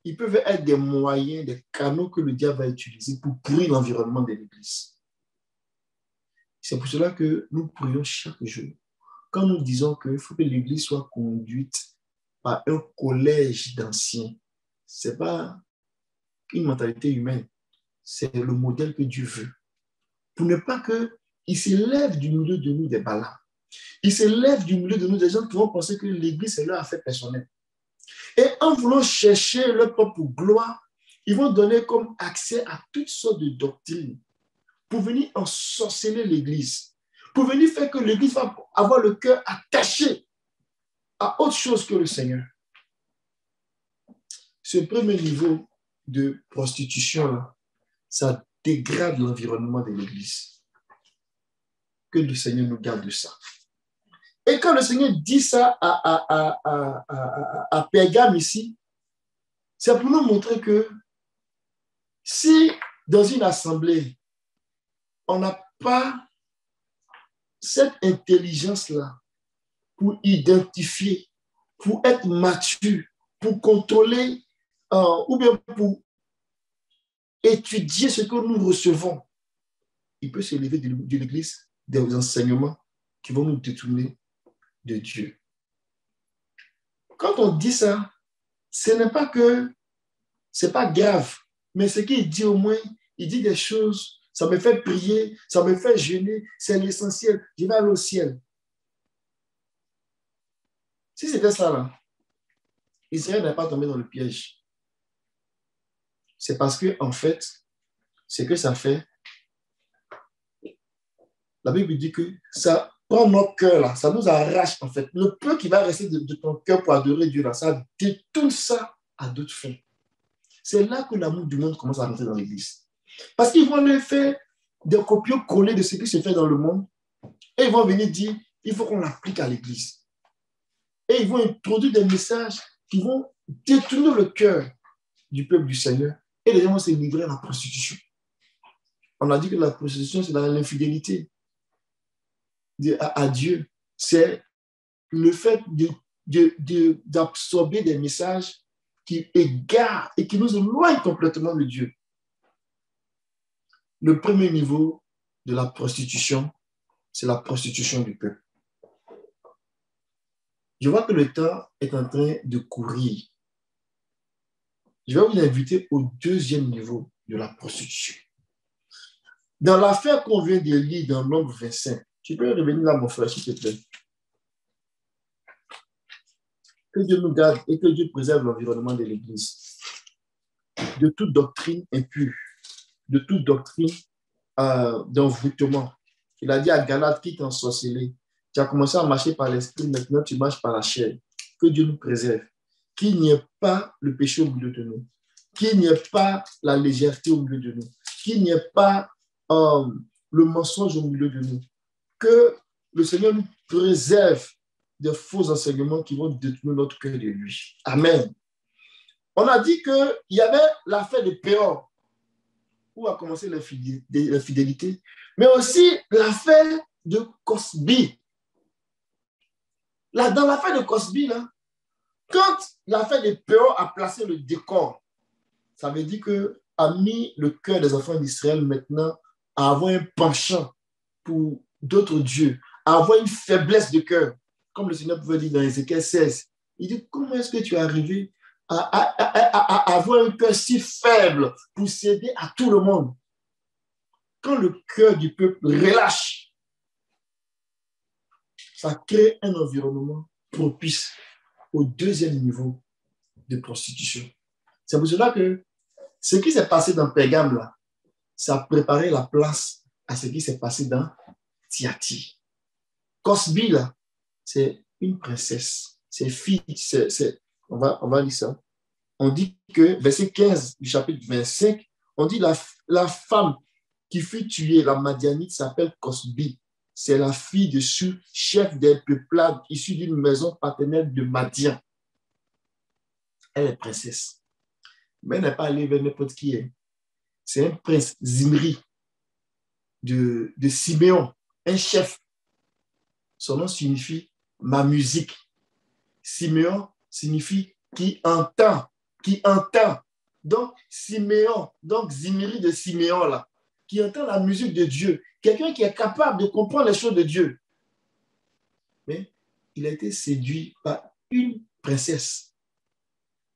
ils peuvent être des moyens, des canaux que le diable va utiliser pour pourrir l'environnement de l'Église. C'est pour cela que nous prions chaque jour. Quand nous disons qu'il faut que l'Église soit conduite par un collège d'anciens, ce n'est pas une mentalité humaine, c'est le modèle que Dieu veut. Pour ne pas qu'il s'élève du milieu de nous des Balaam. Il s'élève du milieu de nous des gens qui vont penser que l'Église est leur affaire personnelle. Et en voulant chercher leur propre gloire, ils vont donner comme accès à toutes sortes de doctrines pour venir ensorceler l'Église, pour venir faire que l'Église va avoir le cœur attaché à autre chose que le Seigneur. Ce premier niveau de prostitution-là, ça dégrade l'environnement de l'Église. Que le Seigneur nous garde de ça. Et quand le Seigneur dit ça à Pergame ici, c'est pour nous montrer que si dans une assemblée, on n'a pas cette intelligence-là pour identifier, pour être mature, pour contrôler ou bien pour étudier ce que nous recevons, il peut s'élever de l'Église des enseignements qui vont nous détourner de Dieu. Quand on dit ça, ce n'est pas que ce n'est pas grave, mais ce qu'il dit au moins, il dit des choses, ça me fait prier, ça me fait jeûner, c'est l'essentiel, je vais aller au ciel. Si c'était ça là, Israël n'est pas tombé dans le piège. C'est parce que, en fait, ce que ça fait, la Bible dit que ça prend notre cœur là, ça nous arrache en fait. Le peu qui va rester de ton cœur pour adorer Dieu là, ça détourne ça à d'autres fins. C'est là que l'amour du monde commence à rentrer dans l'Église. Parce qu'ils vont aller faire des copier-coller de ce qui se fait dans le monde et ils vont venir dire, il faut qu'on l'applique à l'Église. Et ils vont introduire des messages qui vont détourner le cœur du peuple du Seigneur et les gens vont se livrer à la prostitution. On a dit que la prostitution, c'est l'infidélité à Dieu. C'est le fait d'absorber des messages qui égarent et qui nous éloignent complètement de Dieu. Le premier niveau de la prostitution, c'est la prostitution du peuple. Je vois que le temps est en train de courir. Je vais vous inviter au deuxième niveau de la prostitution. Dans l'affaire qu'on vient de lire dans Nombre 25, tu peux revenir là, mon frère, s'il te plaît. Que Dieu nous garde et que Dieu préserve l'environnement de l'Église de toute doctrine impure, de toute doctrine d'envoûtement. Il a dit à Galate, qui t'a ensorcelé. Tu as commencé à marcher par l'esprit, maintenant tu marches par la chair. Que Dieu nous préserve. Qu'il n'y ait pas le péché au milieu de nous. Qu'il n'y ait pas la légèreté au milieu de nous. Qu'il n'y ait pas le mensonge au milieu de nous. Que le Seigneur nous préserve des faux enseignements qui vont détruire notre cœur de lui. Amen. On a dit qu'il y avait l'affaire de Péor, où a commencé l'infidélité, mais aussi l'affaire de Cosbi. Là, dans l'affaire de Cosbi, là, quand l'affaire de Péor a placé le décor, ça veut dire que a mis le cœur des enfants d'Israël maintenant à avoir un penchant pour d'autres dieux, à avoir une faiblesse de cœur. Comme le Seigneur pouvait dire dans Ézéchiel 16. Il dit, comment est-ce que tu es arrivé à avoir un cœur si faible pour céder à tout le monde? Quand le cœur du peuple relâche, ça crée un environnement propice au deuxième niveau de prostitution. C'est pour cela que ce qui s'est passé dans Pergame, là, ça a préparé la place à ce qui s'est passé dans Thyatire. Cosbi, là, c'est une princesse. C'est fille, on va lire ça. On dit que, verset 15 du chapitre 25, on dit la femme qui fut tuée, la Madianite, s'appelle Cosbi. C'est la fille de Su, chef des peuplades, issue d'une maison paternelle de Madian. Elle est princesse. Mais elle n'est pas allée vers n'importe qui. C'est un prince, Zimri, de Siméon, un chef. Son nom signifie ma musique. Siméon signifie qui entend, qui entend. Donc, Siméon, donc Zimri de Siméon, là, qui entend la musique de Dieu. Quelqu'un qui est capable de comprendre les choses de Dieu. Mais il a été séduit par une princesse.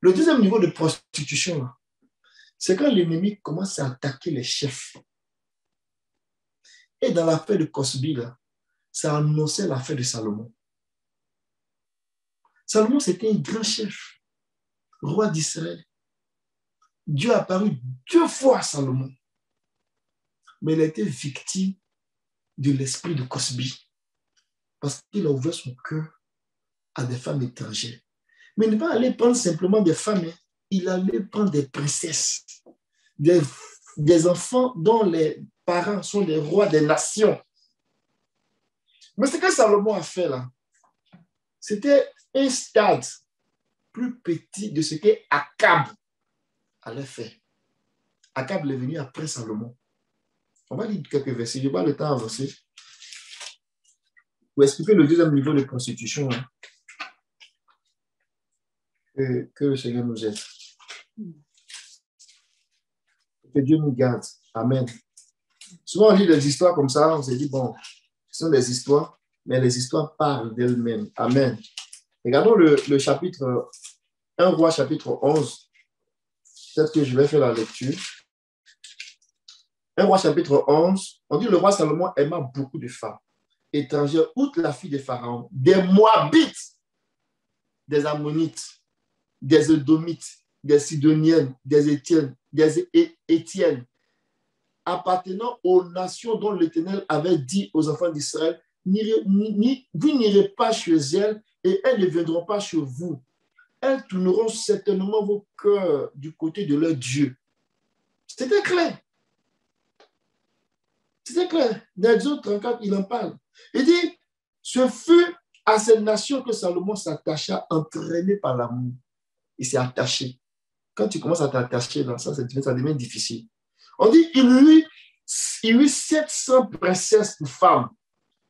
Le deuxième niveau de prostitution, là, c'est quand l'ennemi commence à attaquer les chefs. Et dans l'affaire de Cosbi, là, ça annonçait l'affaire de Salomon. Salomon, c'était un grand chef, roi d'Israël. Dieu a apparu 2 fois à Salomon. Mais il a été victime de l'esprit de Cosby. Parce qu'il a ouvert son cœur à des femmes étrangères. Mais il n'est pas allé prendre simplement des femmes, hein. Il allait prendre des princesses, des enfants dont les parents sont des rois des nations. Mais ce que Salomon a fait là, c'était un stade plus petit de ce que Akab allait faire. Akab est venu après Salomon. On va lire quelques versets, je n'ai pas le temps avancé. Pour expliquer le deuxième niveau de prostitution, hein. Que le Seigneur nous aide. Que Dieu nous garde. Amen. Souvent, on lit des histoires comme ça, on se dit, bon, ce sont des histoires, mais les histoires parlent d'elles-mêmes. Amen. Regardons le chapitre 1 roi, chapitre 11. Peut-être que je vais faire la lecture. 1 roi, chapitre 11. On dit, le roi Salomon aima beaucoup de femmes étrangères, outre la fille de Pharaon, des Moabites, des Ammonites, des Edomites, des Sidoniennes, des Étiennes, appartenant aux nations dont l'Éternel avait dit aux enfants d'Israël, vous n'irez pas chez elles et elles ne viendront pas chez vous. Elles tourneront certainement vos cœurs du côté de leur Dieu. C'était clair. C'était clair. Dans Exode 34, il en parle. Il dit, ce fut à cette nation que Salomon s'attacha, entraîné par l'amour. Il s'est attaché. Quand tu commences à t'attacher, ça devient difficile. On dit, il eut 700 princesses pour femmes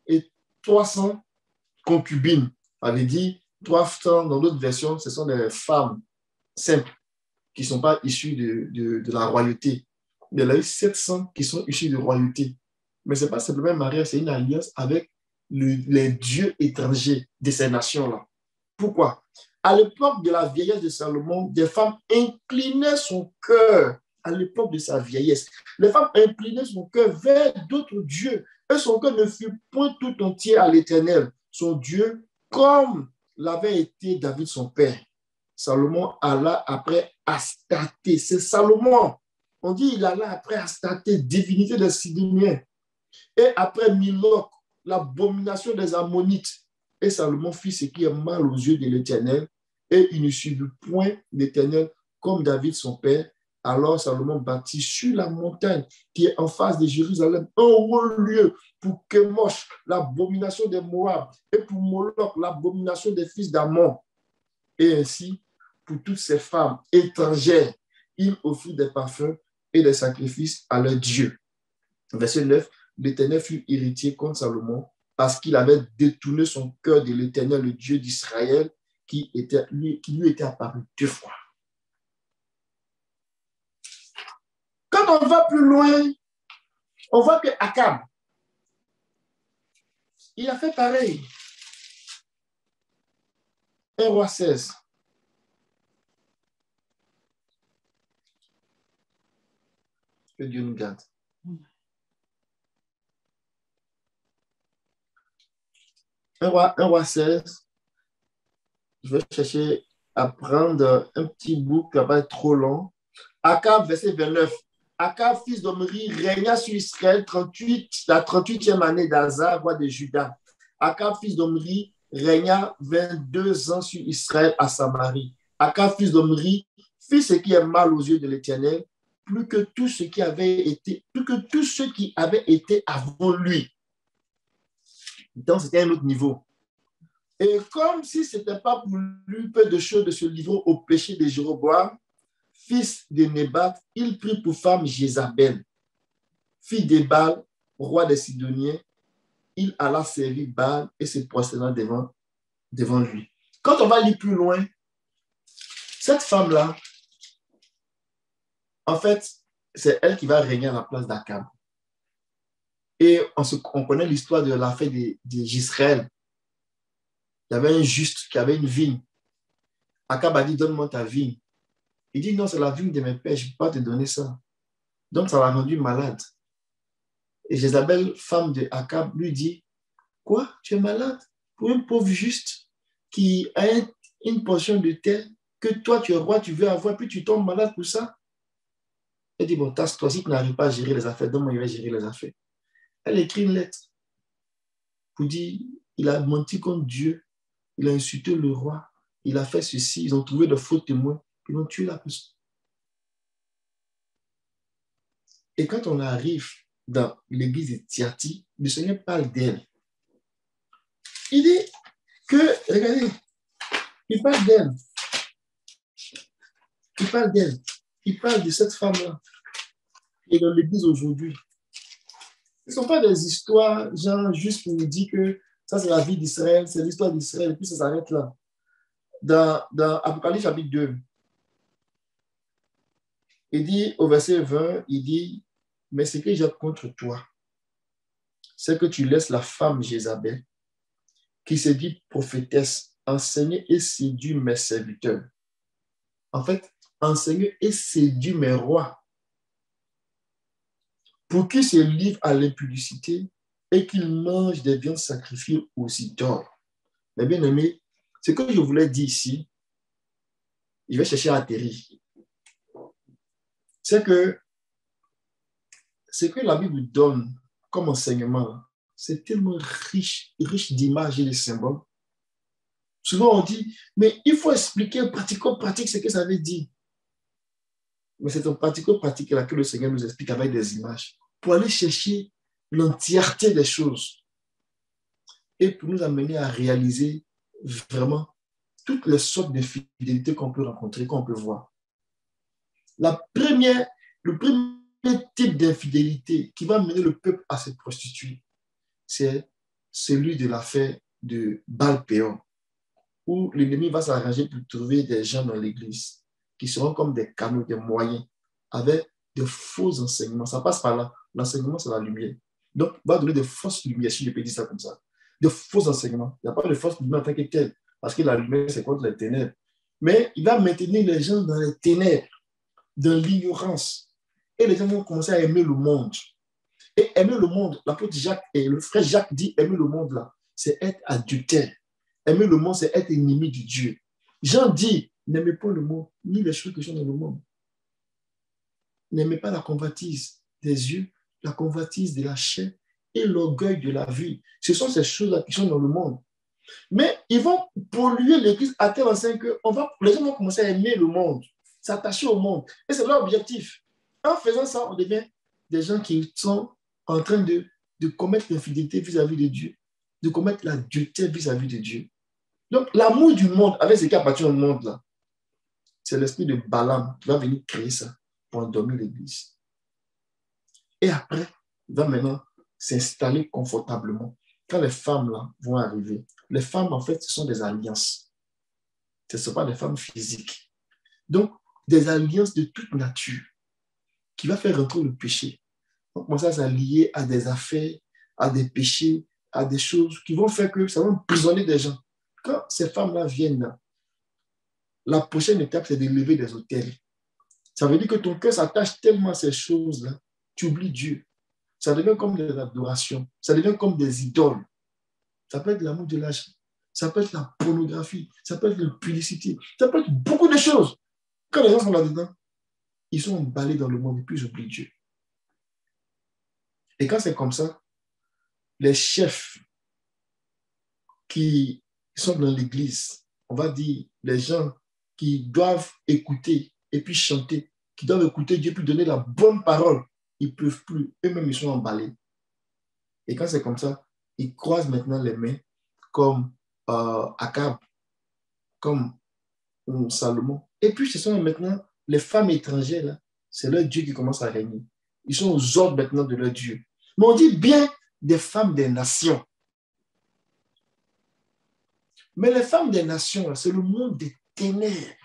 et 300 concubines. On avait dit 300, dans d'autres versions, ce sont des femmes simples qui ne sont pas issues de la royauté. Il y en a eu 700 qui sont issues de royauté. Mais ce n'est pas simplement un mariage, c'est une alliance avec les dieux étrangers de ces nations-là. Pourquoi? À l'époque de la vieillesse de Salomon, des femmes inclinaient son cœur à l'époque de sa vieillesse. Les femmes inclinaient son cœur vers d'autres dieux et son cœur ne fut point tout entier à l'Éternel, son Dieu, comme l'avait été David son père. Salomon alla après Astarté. C'est Salomon. On dit il alla après Astarté, divinité des Sidoniens. Et après Moloch, l'abomination des Ammonites. Et Salomon fit ce qui est mal aux yeux de l'Éternel, et il ne suivit point l'Éternel comme David son père. Alors Salomon bâtit sur la montagne qui est en face de Jérusalem un haut lieu pour Kemosh, l'abomination des Moab, et pour Moloch, l'abomination des fils d'Ammon. Et ainsi, pour toutes ces femmes étrangères, il offrit des parfums et des sacrifices à leur Dieu. Verset 9, l'Éternel fut irrité contre Salomon parce qu'il avait détourné son cœur de l'Éternel, le Dieu d'Israël, qui lui était apparu 2 fois. Quand on va plus loin, on voit que Akab, il a fait pareil. 1 roi 16. Que Dieu nous garde. 1 roi 16. Je vais chercher à prendre un petit bout qui ne va pas être trop long. Akab, verset 29. Akab, fils d'Omri, régna sur Israël la 38e année d'Asa, roi de Juda. Akab, fils d'Omri, régna 22 ans sur Israël à Samarie. Akab, fils d'Omri, fit ce qui est mal aux yeux de l'Éternel, plus que tous ceux qui avaient été avant lui. Donc, c'était un autre niveau. Et comme si ce n'était pas pour lui peu de choses de se livrer au péché de Jéroboam, fils de Nébat, il prit pour femme Jézabel, fille de Baal, roi des Sidoniens. Il alla servir Baal et se prosterna devant lui. Quand on va lire plus loin, cette femme-là, en fait, c'est elle qui va régner à la place d'Akab. Et on connaît l'histoire de l'affaire d'Israël. Il y avait un juste qui avait une vigne. Akab a dit, donne-moi ta vigne. Il dit, non, c'est la vigne de mes pères, je ne peux pas te donner ça. Donc, ça l'a rendu malade. Et Jézabel, femme de Akab, lui dit, quoi, tu es malade? Pour un pauvre juste qui a une portion de terre que toi, tu es roi, tu veux avoir, puis tu tombes malade pour ça? Elle dit, bon, toi, si tu n'arrives pas à gérer les affaires, donne-moi, je vais gérer les affaires. Elle écrit une lettre. pour dire, il a menti contre Dieu, il a insulté le roi, il a fait ceci, ils ont trouvé de faux témoins, ils ont tué la personne. Et quand on arrive dans l'église de Thyatire, le Seigneur parle d'elle. Il dit que, regardez, il parle d'elle. Il parle d'elle. Il parle de cette femme-là. Et dans l'église aujourd'hui, ce ne sont pas des histoires, genre, juste pour nous dire que ça, c'est la vie d'Israël, c'est l'histoire d'Israël, et puis ça s'arrête là. Dans Apocalypse chapitre 2, il dit, au verset 20, il dit, mais ce que j'ai contre toi, c'est que tu laisses la femme Jézabel, qui se dit prophétesse, enseigner et séduire mes serviteurs. En fait, enseigner et séduire mes rois, pour qu'ils se livrent à l'impudicité et qu'ils mangent des viandes sacrifiées aux idoles. Mais bien aimé, ce que je voulais dire ici, je vais chercher à atterrir. C'est que ce que la Bible donne comme enseignement, c'est tellement riche d'images et de symboles. Souvent on dit, mais il faut expliquer pratico-pratique ce que ça veut dire. Mais c'est en pratico-pratique là que le Seigneur nous explique avec des images, pour aller chercher l'entièreté des choses et pour nous amener à réaliser vraiment toutes les sortes de fidélités qu'on peut rencontrer, qu'on peut voir. Le premier type d'infidélité qui va mener le peuple à se prostituer, c'est celui de l'affaire de Baal-Péor, où l'ennemi va s'arranger pour trouver des gens dans l'église qui seront comme des canaux, des moyens, avec de faux enseignements. Ça passe par là. L'enseignement, c'est la lumière. Donc, il va donner de fausses lumières, si je peux dire ça comme ça. De faux enseignements. Il n'y a pas de fausses lumières en tant que telles, parce que la lumière, c'est contre les ténèbres. Mais il va maintenir les gens dans les ténèbres, dans l'ignorance. Et les gens vont commencer à aimer le monde. Et aimer le monde, l'apôtre Jacques et le frère Jacques dit aimer le monde là, c'est être adultère. Aimer le monde, c'est être ennemi de Dieu. Jean dit, n'aimez pas le monde, ni les choses qui sont dans le monde. N'aimez pas la convoitise des yeux, la convoitise de la chair et l'orgueil de la vie. Ce sont ces choses-là qui sont dans le monde. Mais ils vont polluer l'église à tel enseigne que les gens vont commencer à aimer le monde, s'attacher au monde. Et c'est leur objectif. En faisant ça, on devient des gens qui sont en train de commettre l'infidélité vis-à-vis de Dieu, de commettre l'adultère vis-à-vis de Dieu. Donc, l'amour du monde, avec ce qui appartient au monde, là, c'est l'esprit de Balaam qui va venir créer ça pour endormir l'église. Et après, il va maintenant s'installer confortablement. Quand les femmes là, vont arriver, les femmes, en fait, ce sont des alliances. Ce ne sont pas des femmes physiques. Donc, des alliances de toute nature qui va faire rentrer le péché. On commence à s'allier à des affaires, à des péchés, à des choses qui vont faire que ça va emprisonner des gens. Quand ces femmes-là viennent là, la prochaine étape, c'est de lever des autels. Ça veut dire que ton cœur s'attache tellement à ces choses-là, tu oublies Dieu. Ça devient comme de l'adoration, ça devient comme des idoles. Ça peut être l'amour de l'argent, ça peut être la pornographie, ça peut être la publicité, ça peut être beaucoup de choses. Quand les gens sont là-dedans, ils sont emballés dans le monde et puis ils oublient Dieu. Et quand c'est comme ça, les chefs qui sont dans l'église, on va dire les gens qui doivent écouter et puis chanter, qui doivent écouter Dieu puis donner la bonne parole, ils ne peuvent plus. Eux-mêmes, ils sont emballés. Et quand c'est comme ça, ils croisent maintenant les mains comme Akab, comme Salomon. Et puis, ce sont maintenant les femmes étrangères, là, c'est leur Dieu qui commence à régner. Ils sont aux ordres maintenant de leur Dieu. Mais on dit bien des femmes des nations. Mais les femmes des nations, c'est le monde des ténèbres.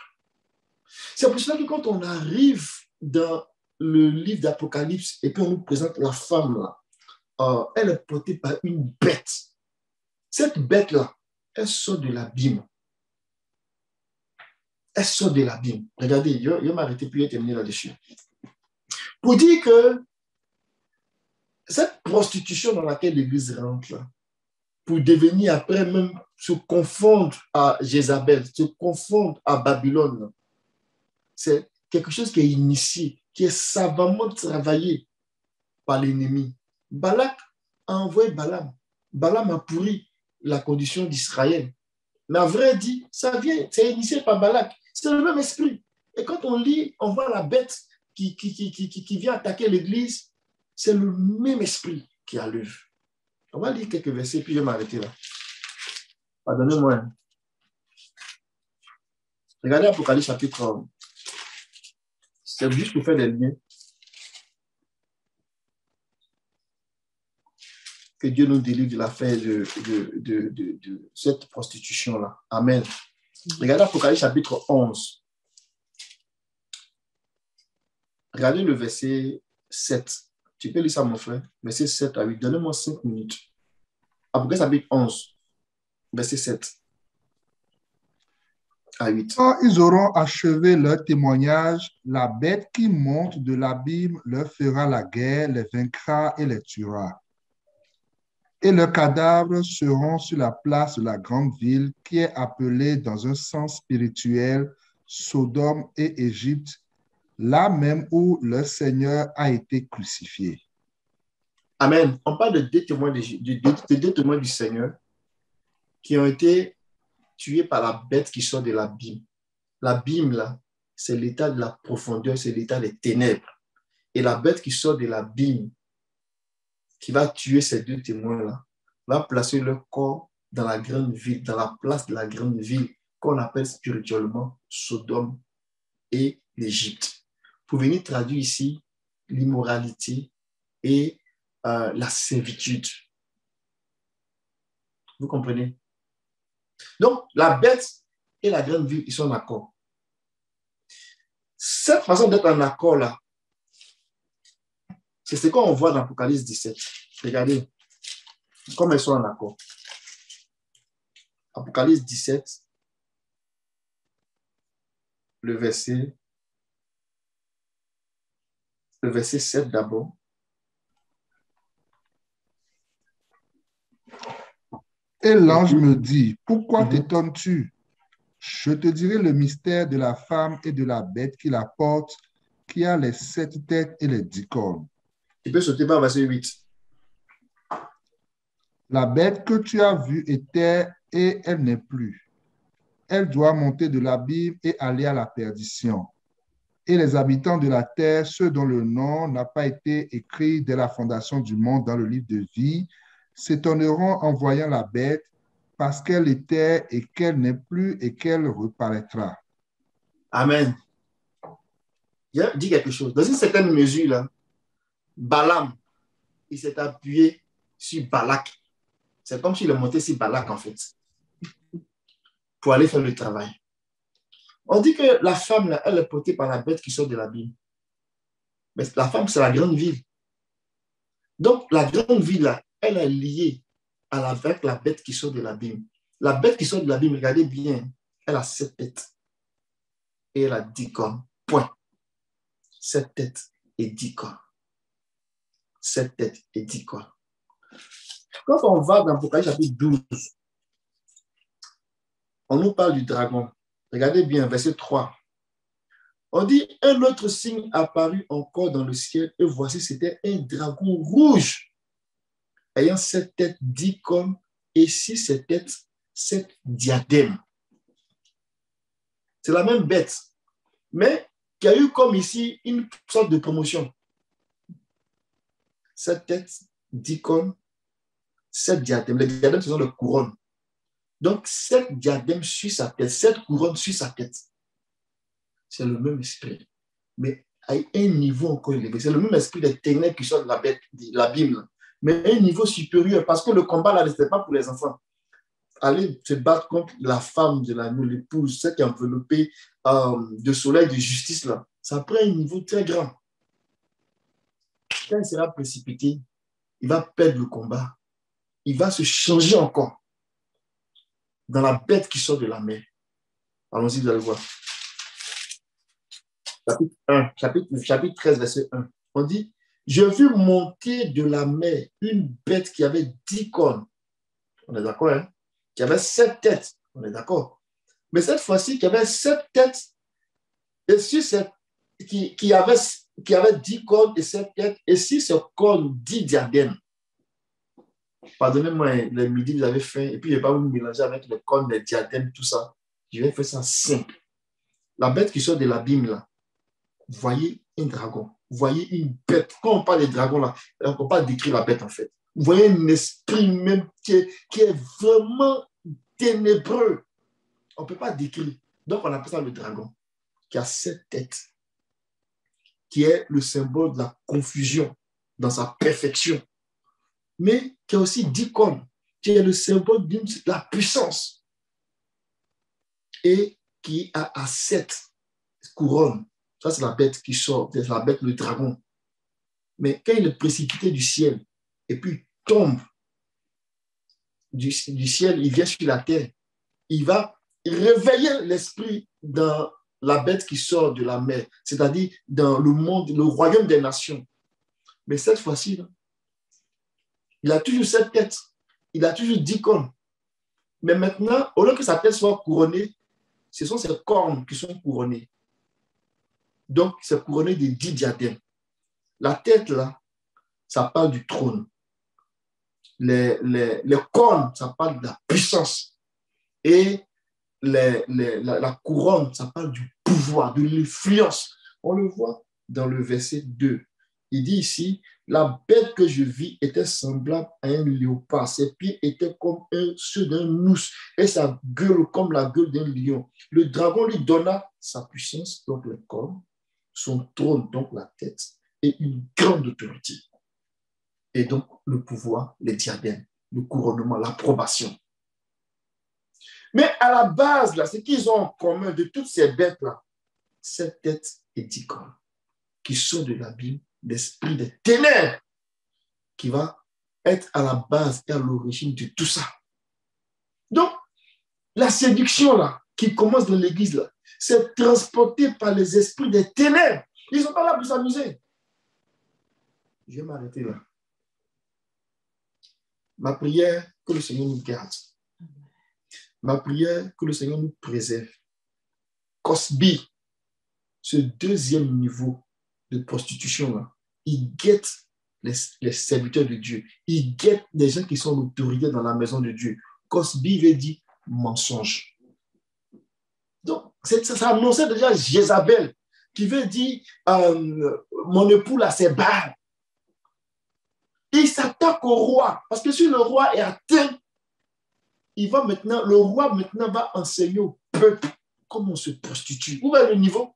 C'est pour cela que quand on arrive dans le livre d'Apocalypse et puis on nous présente la femme là, elle est portée par une bête. Cette bête-là, elle sort de l'abîme. Elle sort de l'abîme. Regardez, je vais m'arrêter puis je vais terminer là-dessus. Pour dire que cette prostitution dans laquelle l'Église rentre, là, pour devenir après même se confondre à Jézabel, se confondre à Babylone, c'est quelque chose qui est initié, qui est savamment travaillé par l'ennemi. Balak a envoyé Balaam Balaam a pourri la condition d'Israël. Mais à vrai dit, ça vient, c'est initié par Balak. C'est le même esprit. Et quand on lit, on voit la bête qui vient attaquer l'église. C'est le même esprit qui a l'œuvre. On va lire quelques versets, puis je vais m'arrêter là. Pardonnez-moi. Regardez Apocalypse chapitre 1. C'est juste pour faire des liens. Que Dieu nous délivre de l'affaire de cette prostitution-là. Amen. Regardez Apocalypse chapitre 11. Regardez le verset 7. Tu peux lire ça, mon frère? Verset 7 à 8. Donnez-moi 5 minutes. Apocalypse chapitre 11, verset 7 à 8. Quand ils auront achevé leur témoignage, la bête qui monte de l'abîme leur fera la guerre, les vaincra et les tuera. Et leurs cadavres seront sur la place de la grande ville qui est appelée dans un sens spirituel Sodome et Égypte, là même où le Seigneur a été crucifié. Amen. On parle de deux témoins du Seigneur qui ont été tués par la bête qui sort de l'abîme. L'abîme, là, c'est l'état de la profondeur, c'est l'état des ténèbres. Et la bête qui sort de l'abîme, qui va tuer ces deux témoins-là, va placer leur corps dans la grande ville, dans la place de la grande ville qu'on appelle spirituellement Sodome et l'Égypte. Pour venir traduire ici l'immoralité et la servitude. Vous comprenez? Donc, la bête et la grande ville, ils sont en accord. Cette façon d'être en accord-là, c'est ce qu'on voit dans Apocalypse 17. Regardez comme elles sont en accord. Apocalypse 17, le verset 7 d'abord. Et l'ange me dit, pourquoi t'étonnes-tu? Je te dirai le mystère de la femme et de la bête qui la porte, qui a les 7 têtes et les 10 cornes. Tu peux sauter par verset 8. La bête que tu as vue était et elle n'est plus. Elle doit monter de l'abîme et aller à la perdition. Et les habitants de la terre, ceux dont le nom n'a pas été écrit dès la fondation du monde dans le livre de vie, s'étonneront en voyant la bête parce qu'elle était et qu'elle n'est plus et qu'elle reparaîtra. Amen. Je dis quelque chose. Dans une certaine mesure, là, Balaam, il s'est appuyé sur Balak. C'est comme s'il est monté sur Balak, en fait, pour aller faire le travail. On dit que la femme, là, elle est portée par la bête qui sort de l'abîme. Mais la femme, c'est la grande ville. Donc, la grande ville, là, elle est liée avec la bête qui sort de l'abîme. La bête qui sort de l'abîme, regardez bien, elle a 7 têtes. Et elle a 10 cornes. Point. 7 têtes et 10 cornes. 7 têtes et 10 cornes. Quand on va dans Apocalypse chapitre 12, on nous parle du dragon. Regardez bien, verset 3. On dit, un autre signe apparut encore dans le ciel, et voici, c'était un dragon rouge, ayant 7 têtes, 10 cornes, et 6 têtes, 7 diadèmes. C'est la même bête, mais qui a eu comme ici une sorte de promotion. 7 têtes, 10 cornes, 7 diadèmes. Les diadèmes, ce sont les couronnes. Donc, 7 diadèmes sur sa tête, 7 couronnes sur sa tête. C'est le même esprit, mais à un niveau encore élevé. C'est le même esprit des ténèbres qui sort de l'abîme, mais à un niveau supérieur, parce que le combat là, ce n'était pas pour les enfants. Aller se battre contre la femme de l'agneau, l'épouse, celle qui est enveloppée de soleil, de justice, là, ça prend un niveau très grand. Quand il sera précipité, il va perdre le combat. Il va se changer encore dans la bête qui sort de la mer. Allons-y, vous allez voir. Chapitre 13, verset 1. On dit, je vis monter de la mer une bête qui avait 10 cornes. On est d'accord, hein? Qui avait 7 têtes. On est d'accord. Mais cette fois-ci, qui avait 7 têtes, et sur cette, qui avait 10 cornes et 7 têtes, et sur ces cornes, 10 diadèmes. pardonnez-moi, le midi, vous avez faim, et puis je ne vais pas vous mélanger avec les cornes, les diadèmes, tout ça. Je vais faire ça simple. La bête qui sort de l'abîme, là, voyez un dragon, voyez une bête. Quand on parle de dragon, là, on ne peut pas décrire la bête, en fait. Vous voyez un esprit même qui est vraiment ténébreux. On ne peut pas décrire. Donc, on appelle ça le dragon, qui a 7 têtes, qui est le symbole de la confusion dans sa perfection, mais qui a aussi 10 cornes, qui est le symbole de la puissance, et qui a 7 couronnes. Ça, c'est la bête qui sort, c'est la bête, le dragon. Mais quand il est précipité du ciel, et puis tombe du ciel, il vient sur la terre, il va réveiller l'esprit dans la bête qui sort de la mer, c'est-à-dire dans le monde, le royaume des nations. Mais cette fois-ci, il a toujours 7 têtes, il a toujours 10 cornes. Mais maintenant, au lieu que sa tête soit couronnée, ce sont ses cornes qui sont couronnées. Donc, c'est couronné de 10 diadèmes. La tête, là, ça parle du trône. Les cornes, ça parle de la puissance. Et la couronne, ça parle du pouvoir, de l'influence. On le voit dans le verset 2. Il dit ici, la bête que je vis était semblable à un léopard. Ses pieds étaient comme ceux d'un ours et sa gueule comme la gueule d'un lion. Le dragon lui donna sa puissance, donc les cornes, son trône, donc la tête, et une grande autorité. Et donc le pouvoir, les diadèmes, le couronnement, l'approbation. Mais à la base, là, ce qu'ils ont en commun de toutes ces bêtes-là, 7 têtes et 10 cornes, qui sont de l'abîme, l'esprit des ténèbres, qui va être à la base et à l'origine de tout ça. Donc, la séduction, là, qui commence dans l'église, là, c'est transporté par les esprits des ténèbres. Ils ne sont pas là pour s'amuser. Je vais m'arrêter là. Ma prière, que le Seigneur nous garde. Ma prière, que le Seigneur nous préserve. Cosby, ce deuxième niveau de prostitution, là, il guette les serviteurs de Dieu. Il guette des gens qui sont l'autorité dans la maison de Dieu. Cosby veut dire mensonge. Donc, ça annonçait déjà Jézabel, qui veut dire mon époux là, c'est Baal. Il s'attaque au roi, parce que si le roi est atteint, le roi maintenant va enseigner au peuple comment on se prostitue. Où est le niveau?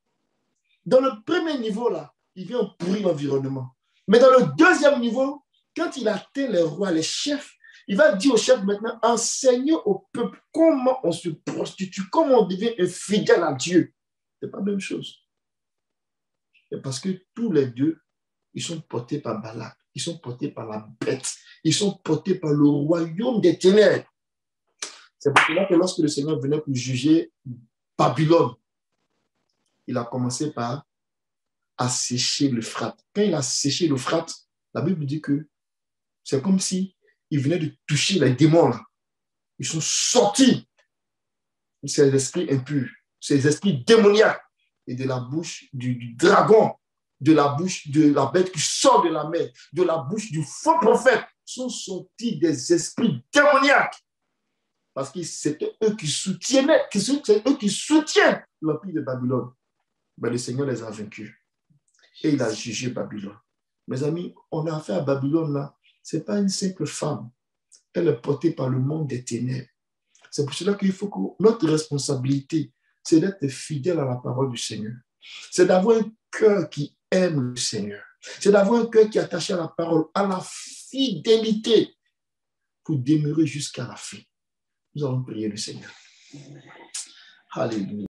Dans le premier niveau, là, il vient pourrir l'environnement. Mais dans le deuxième niveau, quand il atteint les rois, les chefs, il va dire aux chefs maintenant, enseignez au peuple comment on se prostitue, comment on devient infidèle à Dieu. Ce n'est pas la même chose. Et parce que tous les deux, ils sont portés par Balak, ils sont portés par la bête, ils sont portés par le royaume des ténèbres. C'est pour cela que lorsque le Seigneur venait pour juger Babylone, il a commencé par assécher l'Euphrate. Quand il a asséché l'Euphrate, la Bible dit que c'est comme si il venait de toucher les démons là. Ils sont sortis, ces esprits impurs, ces esprits démoniaques, et de la bouche du dragon, de la bouche de la bête qui sort de la mer, de la bouche du faux prophète, sont sortis des esprits démoniaques. Parce que c'était eux qui soutiennent l'empire de Babylone. Mais le Seigneur les a vaincus. Et il a jugé Babylone. Mes amis, on a affaire à Babylone là. Ce n'est pas une simple femme. Elle est portée par le monde des ténèbres. C'est pour cela qu'il faut que notre responsabilité, c'est d'être fidèle à la parole du Seigneur. C'est d'avoir un cœur qui aime le Seigneur. C'est d'avoir un cœur qui est attaché à la parole, à la fidélité, pour demeurer jusqu'à la fin. Nous allons prier le Seigneur. Alléluia.